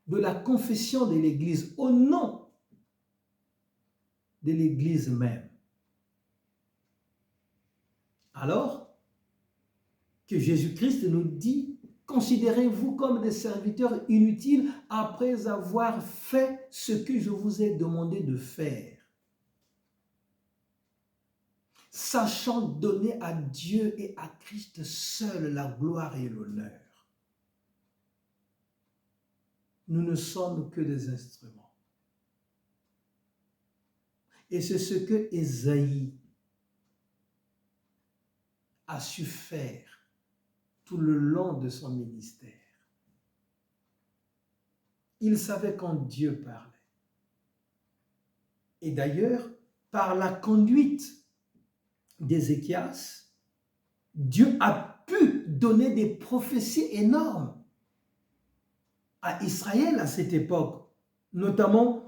de la confession de l'Église, au nom de l'Église même. Alors que Jésus-Christ nous dit, considérez-vous comme des serviteurs inutiles après avoir fait ce que je vous ai demandé de faire, sachant donner à Dieu et à Christ seul la gloire et l'honneur. Nous ne sommes que des instruments. Et c'est ce que Ésaïe a su faire tout le long de son ministère. Il savait quand Dieu parlait. Et d'ailleurs, par la conduite d'Ézéchias, Dieu a pu donner des prophéties énormes à Israël à cette époque, notamment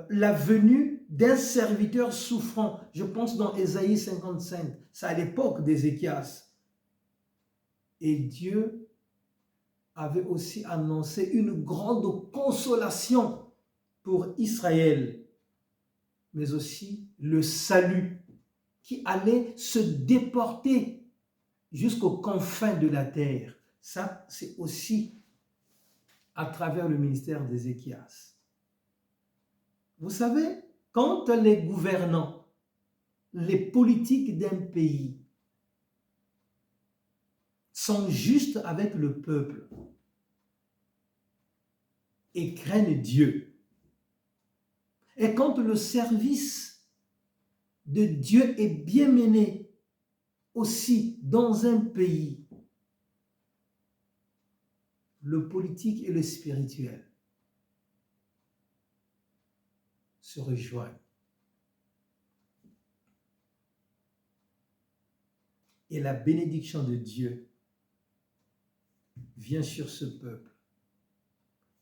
la venue d'un serviteur souffrant. Je pense dans Ésaïe 55, c'est à l'époque d'Ézéchias. Et Dieu avait aussi annoncé une grande consolation pour Israël, mais aussi le salut qui allait se déporter jusqu'aux confins de la terre. Ça, c'est aussi à travers le ministère d'Ézéchias. Vous savez, quand les gouvernants, les politiques d'un pays sont justes avec le peuple et craignent Dieu, et quand le service de Dieu est bien mené aussi dans un pays, le politique et le spirituel se rejoignent. Et la bénédiction de Dieu vient sur ce peuple,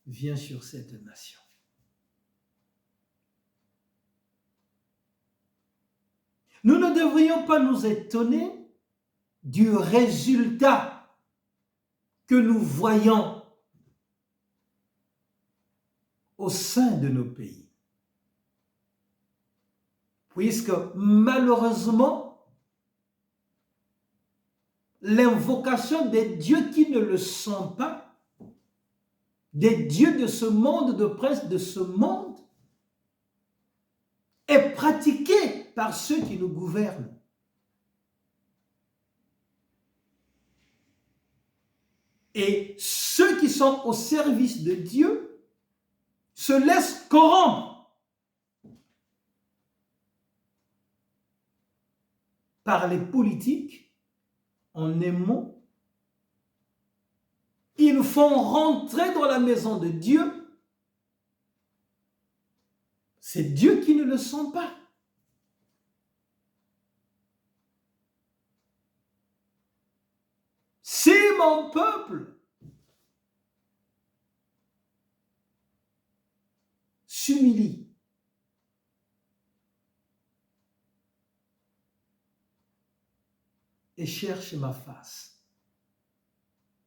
vient sur cette nation. Nous ne devrions pas nous étonner du résultat que nous voyons au sein de nos pays. Puisque malheureusement, l'invocation des dieux qui ne le sont pas, des dieux de ce monde, de princes de ce monde, est pratiquée par ceux qui nous gouvernent. Et ceux qui sont au service de Dieu se laissent corrompre par les politiques. En un mot, ils font rentrer dans la maison de Dieu ces dieux qui ne le sont pas. Si mon peuple s'humilie, et cherche ma face,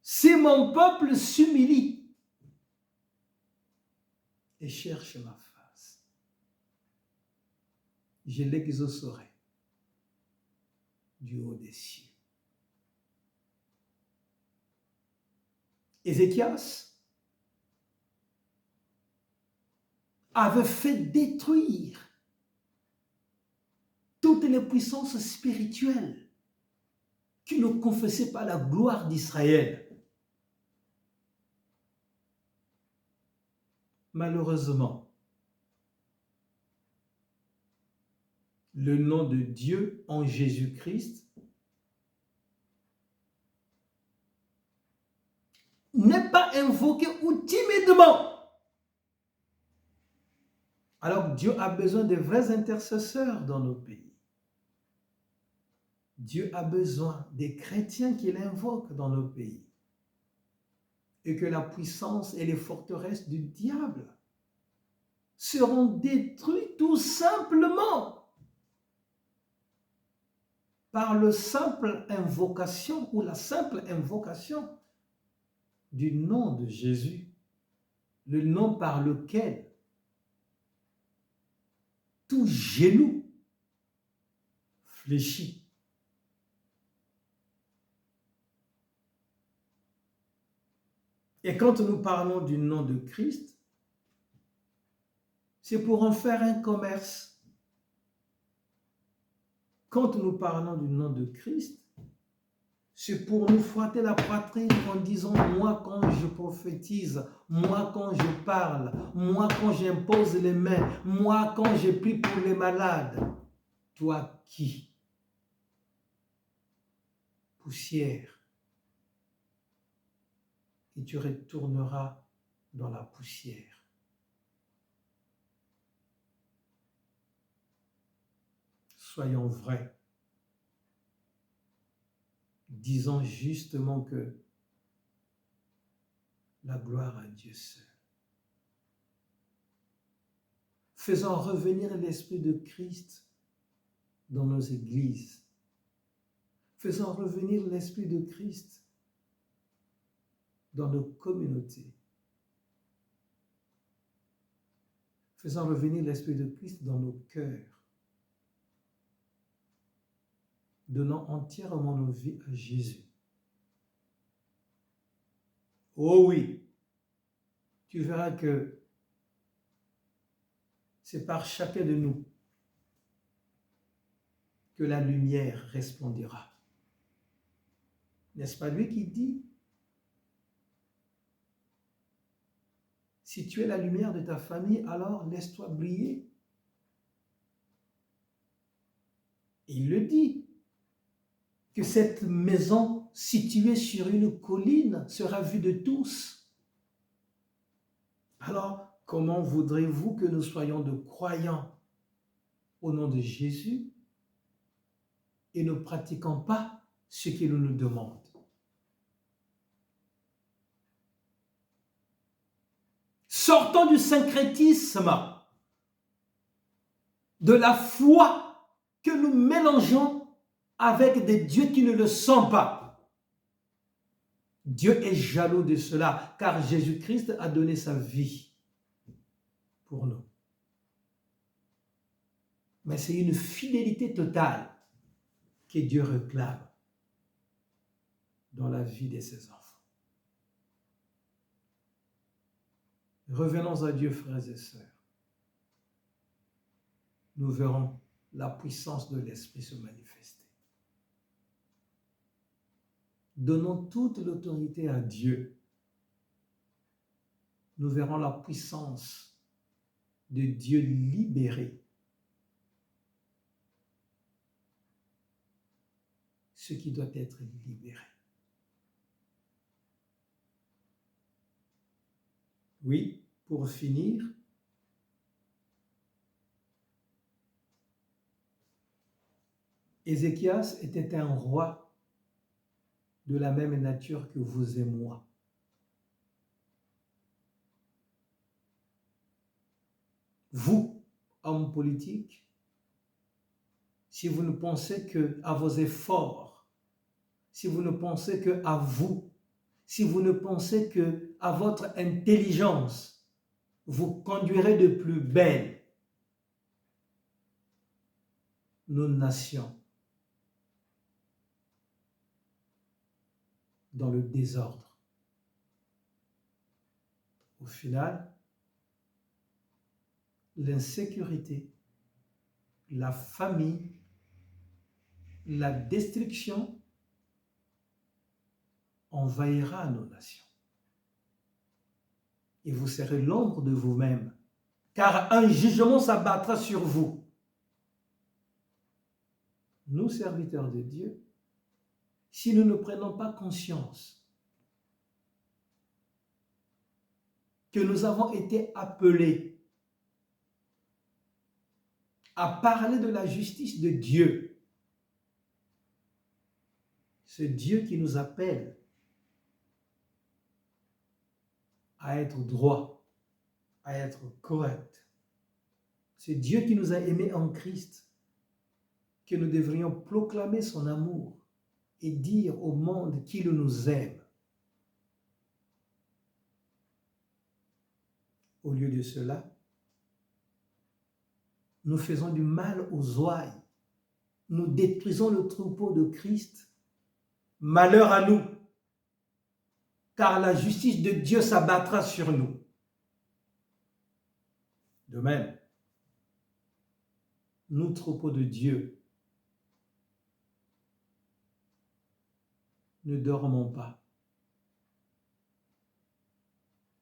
si mon peuple s'humilie et cherche ma face, je l'exaucerai du haut des cieux. Ézéchias avait fait détruire toutes les puissances spirituelles qui ne confessaient pas la gloire d'Israël. Malheureusement, le nom de Dieu en Jésus-Christ n'est pas invoqué ou timidement. Alors Dieu a besoin de vrais intercesseurs dans nos pays. Dieu a besoin des chrétiens qui l'invoquent dans nos pays. Et que la puissance et les forteresses du diable seront détruites tout simplement par le simple invocation ou la simple invocation du nom de Jésus, le nom par lequel tout genou fléchit. Et quand nous parlons du nom de Christ, c'est pour en faire un commerce. Quand nous parlons du nom de Christ, c'est pour nous frotter la poitrine en disant « moi quand je prophétise, moi quand je parle, moi quand j'impose les mains, moi quand je prie pour les malades, toi qui? Poussière. Et tu retourneras dans la poussière. » Soyons vrais. Disons justement que la gloire à Dieu seul. Faisons revenir l'Esprit de Christ dans nos églises. Faisons revenir l'Esprit de Christ dans nos communautés. Faisons revenir l'Esprit de Christ dans nos cœurs. Donnons entièrement nos vies à Jésus. Oh oui, tu verras que c'est par chacun de nous que la lumière resplendira. N'est-ce pas lui qui dit, si tu es la lumière de ta famille, alors laisse-toi briller. Il le dit, que cette maison située sur une colline sera vue de tous. Alors, comment voudrez-vous que nous soyons de croyants au nom de Jésus et ne pratiquons pas ce qu'il nous demande? Sortons du syncrétisme, de la foi que nous mélangeons avec des dieux qui ne le sont pas. Dieu est jaloux de cela, car Jésus-Christ a donné sa vie pour nous. Mais c'est une fidélité totale que Dieu réclame dans la vie de ses enfants. Revenons à Dieu, frères et sœurs. Nous verrons la puissance de l'Esprit se manifester. Donnons toute l'autorité à Dieu. Nous verrons la puissance de Dieu libérer ce qui doit être libéré. Oui, pour finir, Ézéchias était un roi de la même nature que vous et moi. Vous, hommes politiques, si vous ne pensez qu'à vos efforts, si vous ne pensez qu'à vous, si vous ne pensez qu'à votre intelligence, vous conduirez de plus belle nos nations dans le désordre. Au final, l'insécurité, la famine, la destruction envahira nos nations. Et vous serez l'ombre de vous-même, car un jugement s'abattra sur vous. Nous, serviteurs de Dieu, si nous ne prenons pas conscience que nous avons été appelés à parler de la justice de Dieu, ce Dieu qui nous appelle à être droit, à être correct, ce Dieu qui nous a aimés en Christ, que nous devrions proclamer son amour et dire au monde qu'il nous aime. Au lieu de cela, nous faisons du mal aux ouailles. Nous détruisons le troupeau de Christ. Malheur à nous, car la justice de Dieu s'abattra sur nous. De même, nous, troupeau de Dieu, ne dormons pas.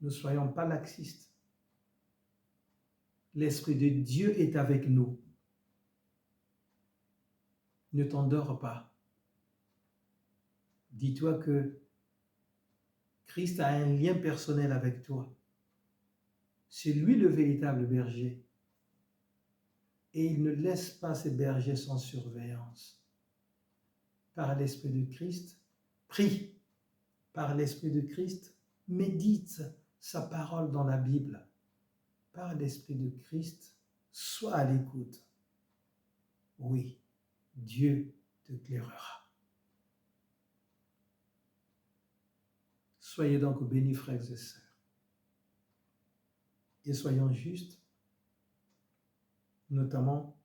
Ne soyons pas laxistes. L'Esprit de Dieu est avec nous. Ne t'endors pas. Dis-toi que Christ a un lien personnel avec toi. C'est lui le véritable berger. Et il ne laisse pas ses bergers sans surveillance. Par l'Esprit de Christ, prie. Par l'Esprit de Christ, médite sa parole dans la Bible. Par l'Esprit de Christ, sois à l'écoute. Oui, Dieu t'éclairera. Soyez donc bénis, frères et sœurs. Et soyons justes, notamment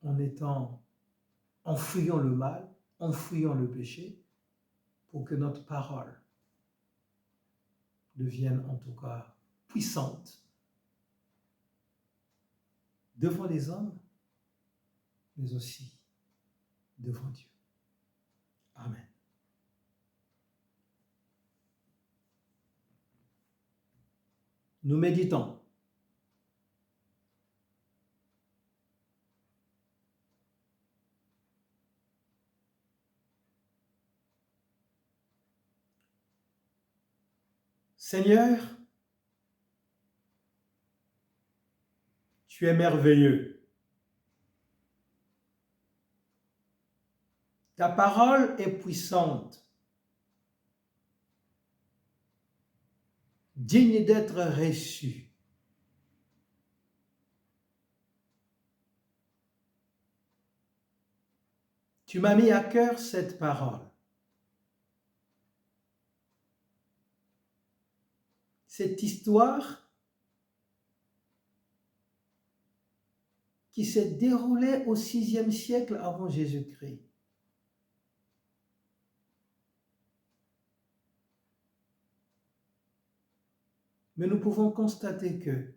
en fuyant le mal, en fuyant le péché, pour que notre parole devienne en tout cas puissante devant les hommes, mais aussi devant Dieu. Amen. Nous méditons. Seigneur, tu es merveilleux. Ta parole est puissante, digne d'être reçue. Tu m'as mis à cœur cette parole. Cette histoire qui s'est déroulée au VIe siècle avant Jésus-Christ. Mais nous pouvons constater que,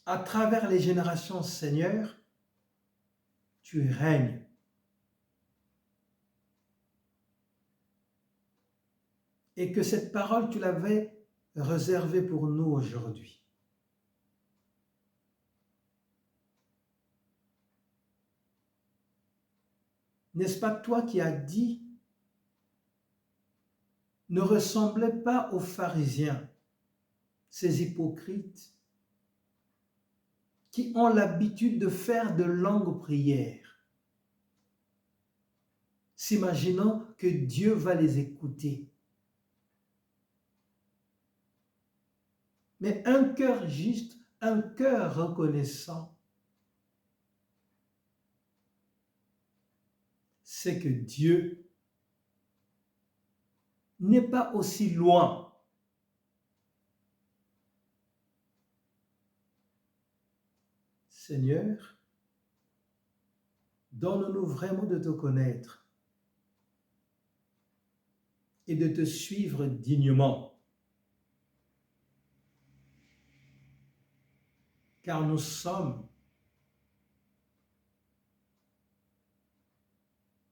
à travers les générations, Seigneur, tu règnes. Et que cette parole, tu l'avais réservée pour nous aujourd'hui. N'est-ce pas toi qui as dit, ne ressemblez pas aux pharisiens, ces hypocrites, qui ont l'habitude de faire de longues prières, s'imaginant que Dieu va les écouter. Mais un cœur juste, un cœur reconnaissant, c'est que Dieu n'est pas aussi loin. Seigneur, donne-nous vraiment de te connaître et de te suivre dignement. Car nous sommes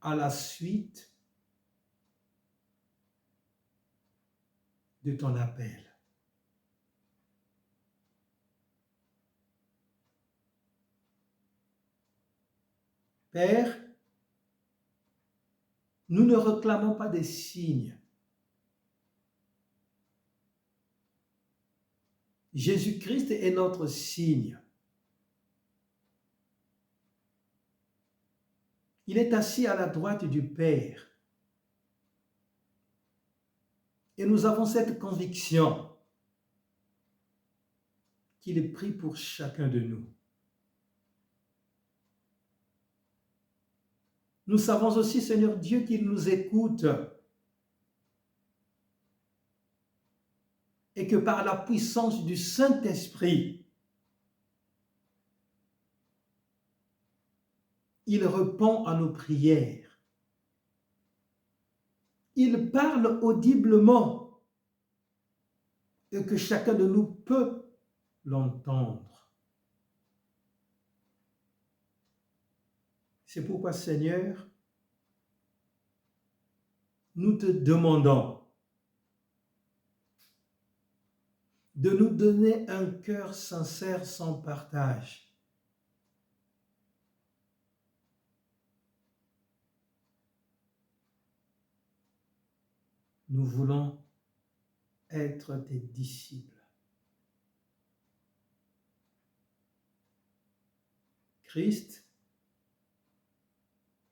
à la suite de ton appel. Père, nous ne réclamons pas des signes. Jésus-Christ est notre signe. Il est assis à la droite du Père. Et nous avons cette conviction qu'il est pris pour chacun de nous. Nous savons aussi, Seigneur Dieu, qu'il nous écoute et que par la puissance du Saint-Esprit, il répond à nos prières. Il parle audiblement et que chacun de nous peut l'entendre. C'est pourquoi, Seigneur, nous te demandons de nous donner un cœur sincère sans partage. Nous voulons être tes disciples. Christ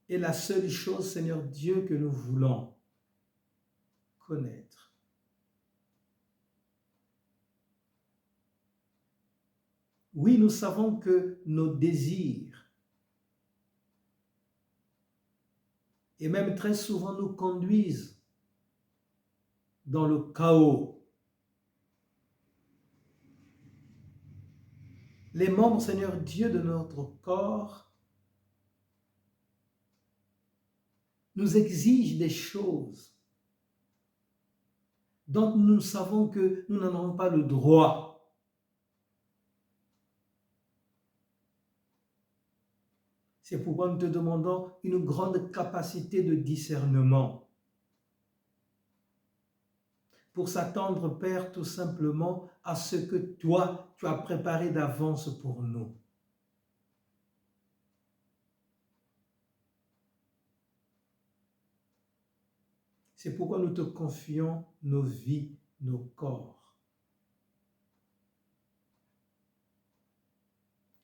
est la seule chose, Seigneur Dieu, que nous voulons connaître. Oui, nous savons que nos désirs, et même très souvent nous conduisent dans le chaos. Les membres, Seigneur Dieu, de notre corps nous exigent des choses dont nous savons que nous n'en avons pas le droit. C'est pourquoi nous te demandons une grande capacité de discernement pour s'attendre, Père, tout simplement à ce que toi, tu as préparé d'avance pour nous. C'est pourquoi nous te confions nos vies, nos corps.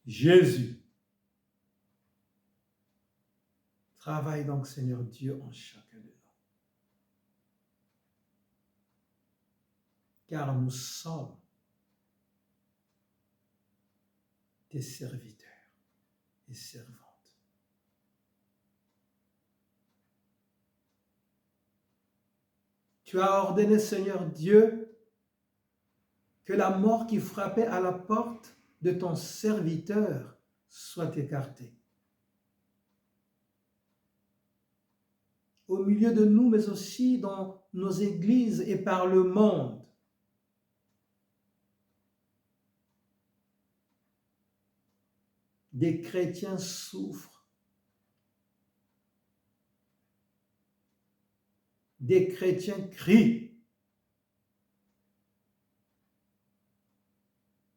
Jésus, travaille donc, Seigneur Dieu, en chacun de nous. Car nous sommes tes serviteurs et servantes. Tu as ordonné, Seigneur Dieu, que la mort qui frappait à la porte de ton serviteur soit écartée. Au milieu de nous, mais aussi dans nos églises et par le monde. Des chrétiens souffrent. Des chrétiens crient.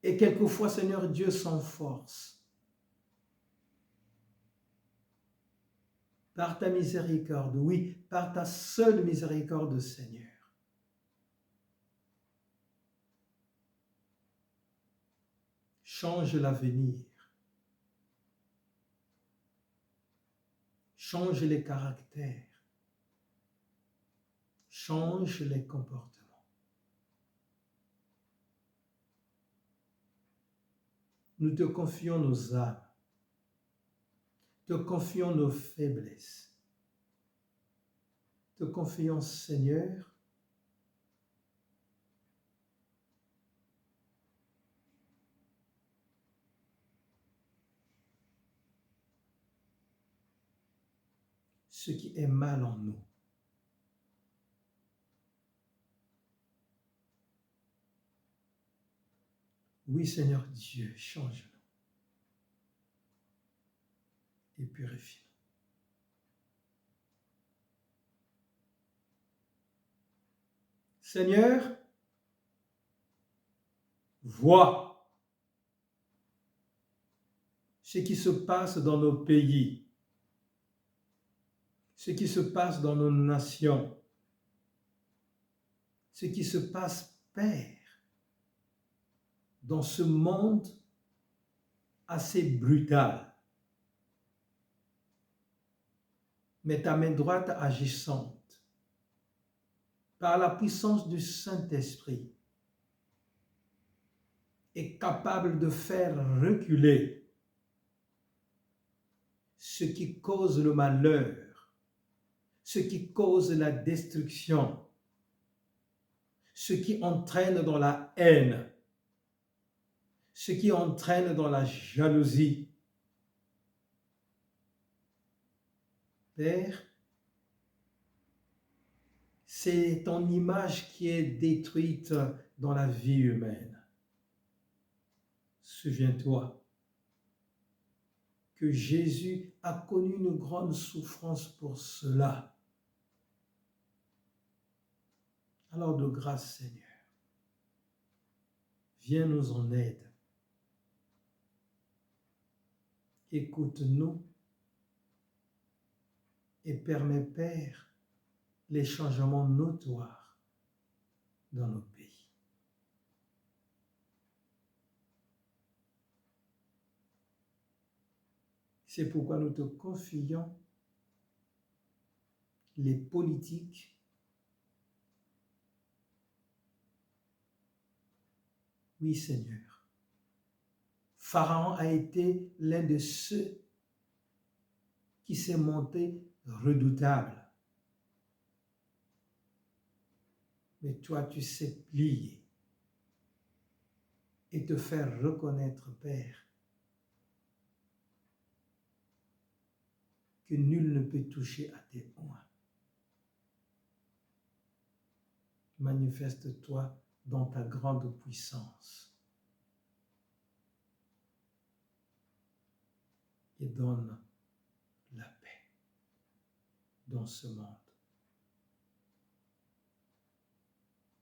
Et quelquefois, Seigneur Dieu, sans force. Par ta miséricorde, oui, par ta seule miséricorde, Seigneur. Change l'avenir. Change les caractères. Change les comportements. Nous te confions nos âmes. Te confions nos faiblesses. Te confions, Seigneur, ce qui est mal en nous. Oui, Seigneur Dieu, change-nous et purifie-nous. Seigneur, vois ce qui se passe dans nos pays, ce qui se passe dans nos nations, ce qui se passe, Père, dans ce monde assez brutal. Mais ta main droite agissante, par la puissance du Saint-Esprit, est capable de faire reculer ce qui cause le malheur, ce qui cause la destruction, ce qui entraîne dans la haine, ce qui entraîne dans la jalousie. Père, c'est ton image qui est détruite dans la vie humaine. Souviens-toi que Jésus a connu une grande souffrance pour cela. Alors de grâce, Seigneur, viens nous en aide. Écoute-nous et permets, Père, les changements notoires dans nos pays. C'est pourquoi nous te confions les politiques, oui Seigneur. Pharaon a été l'un de ceux qui s'est monté redoutable. Mais toi, tu sais plier et te faire reconnaître, Père, que nul ne peut toucher à tes poings. Manifeste-toi dans ta grande puissance et donne dans ce monde.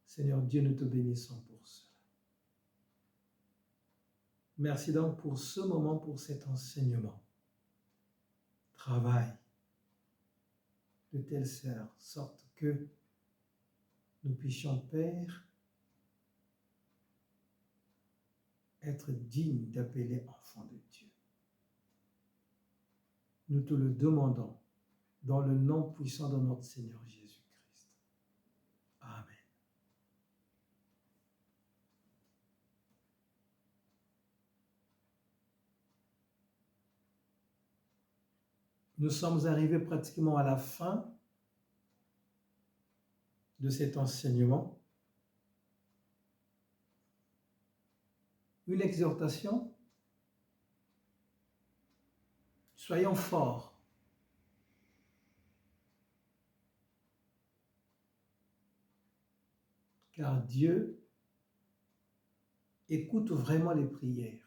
Seigneur Dieu, nous te bénissons pour cela. Merci donc pour ce moment, pour cet enseignement. Travaille de telle sorte que nous puissions, Père, être dignes d'appeler enfants de Dieu. Nous te le demandons dans le nom puissant de notre Seigneur Jésus-Christ. Amen. Nous sommes arrivés pratiquement à la fin de cet enseignement. Une exhortation. Soyons forts. Car Dieu écoute vraiment les prières.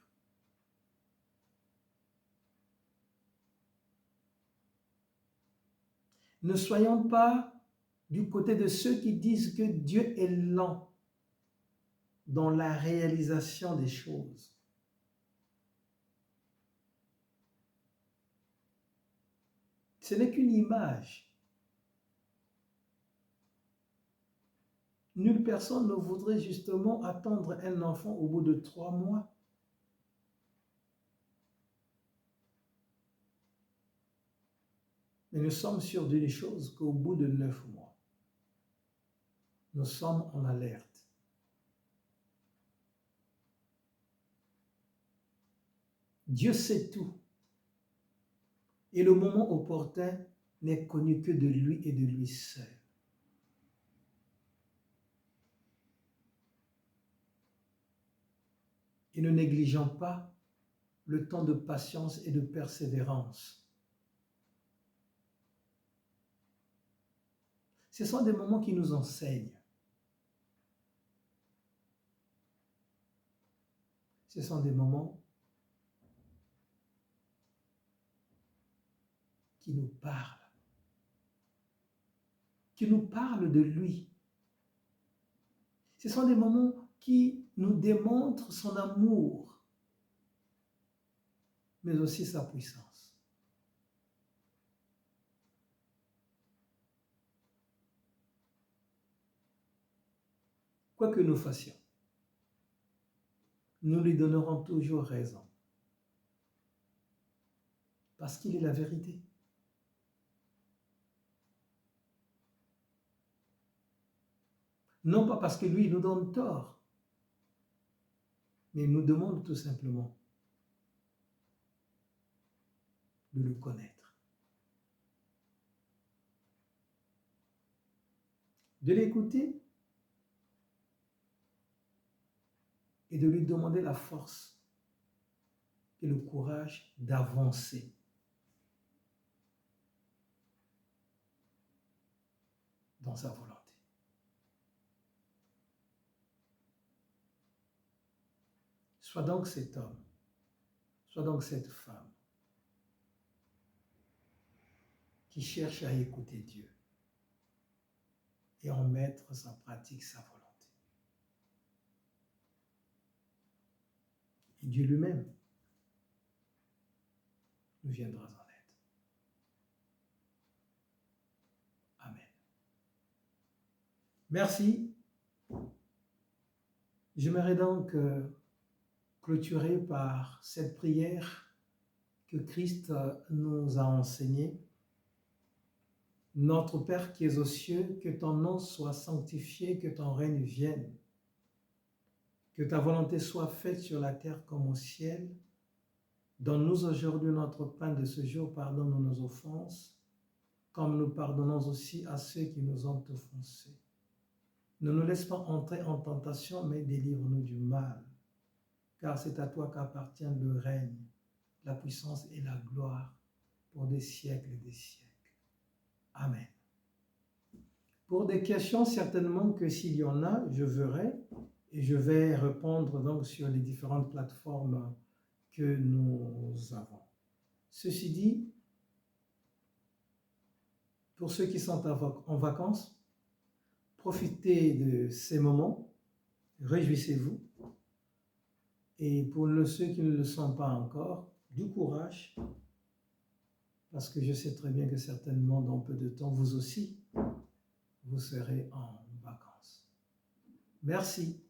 Ne soyons pas du côté de ceux qui disent que Dieu est lent dans la réalisation des choses. Ce n'est qu'une image. Nulle personne ne voudrait justement attendre un enfant au bout de 3 mois. Mais nous sommes sûrs d'une chose, qu'au bout de 9 mois, nous sommes en alerte. Dieu sait tout. Et le moment opportun n'est connu que de lui et de lui seul. Et ne négligeons pas le temps de patience et de persévérance. Ce sont des moments qui nous enseignent. Ce sont des moments qui nous parlent de lui. Ce sont des moments qui nous démontrent son amour, mais aussi sa puissance. Quoi que nous fassions, nous lui donnerons toujours raison, parce qu'il est la vérité. Non pas parce que lui nous donne tort, mais il nous demande tout simplement de le connaître, de l'écouter et de lui demander la force et le courage d'avancer. Dans sa volonté. Sois donc cet homme, sois donc cette femme qui cherche à écouter Dieu et en mettre en pratique sa volonté. Et Dieu lui-même nous viendra en aide. Amen. Merci. J'aimerais donc clôturer par cette prière que Christ nous a enseignée. Notre Père qui es aux cieux, que ton nom soit sanctifié, que ton règne vienne. Que ta volonté soit faite sur la terre comme au ciel. Donne-nous aujourd'hui notre pain de ce jour, pardonne-nous nos offenses, comme nous pardonnons aussi à ceux qui nous ont offensés. Ne nous laisse pas entrer en tentation, mais délivre-nous du mal. Car c'est à toi qu'appartient le règne, la puissance et la gloire pour des siècles et des siècles. Amen. Pour des questions, certainement que s'il y en a, je verrai et je vais répondre donc sur les différentes plateformes que nous avons. Ceci dit, Pour ceux qui sont en vacances, profitez de ces moments, réjouissez-vous. Et pour ceux qui ne le sont pas encore, du courage, parce que je sais très bien que certainement dans peu de temps, vous aussi, vous serez en vacances. Merci.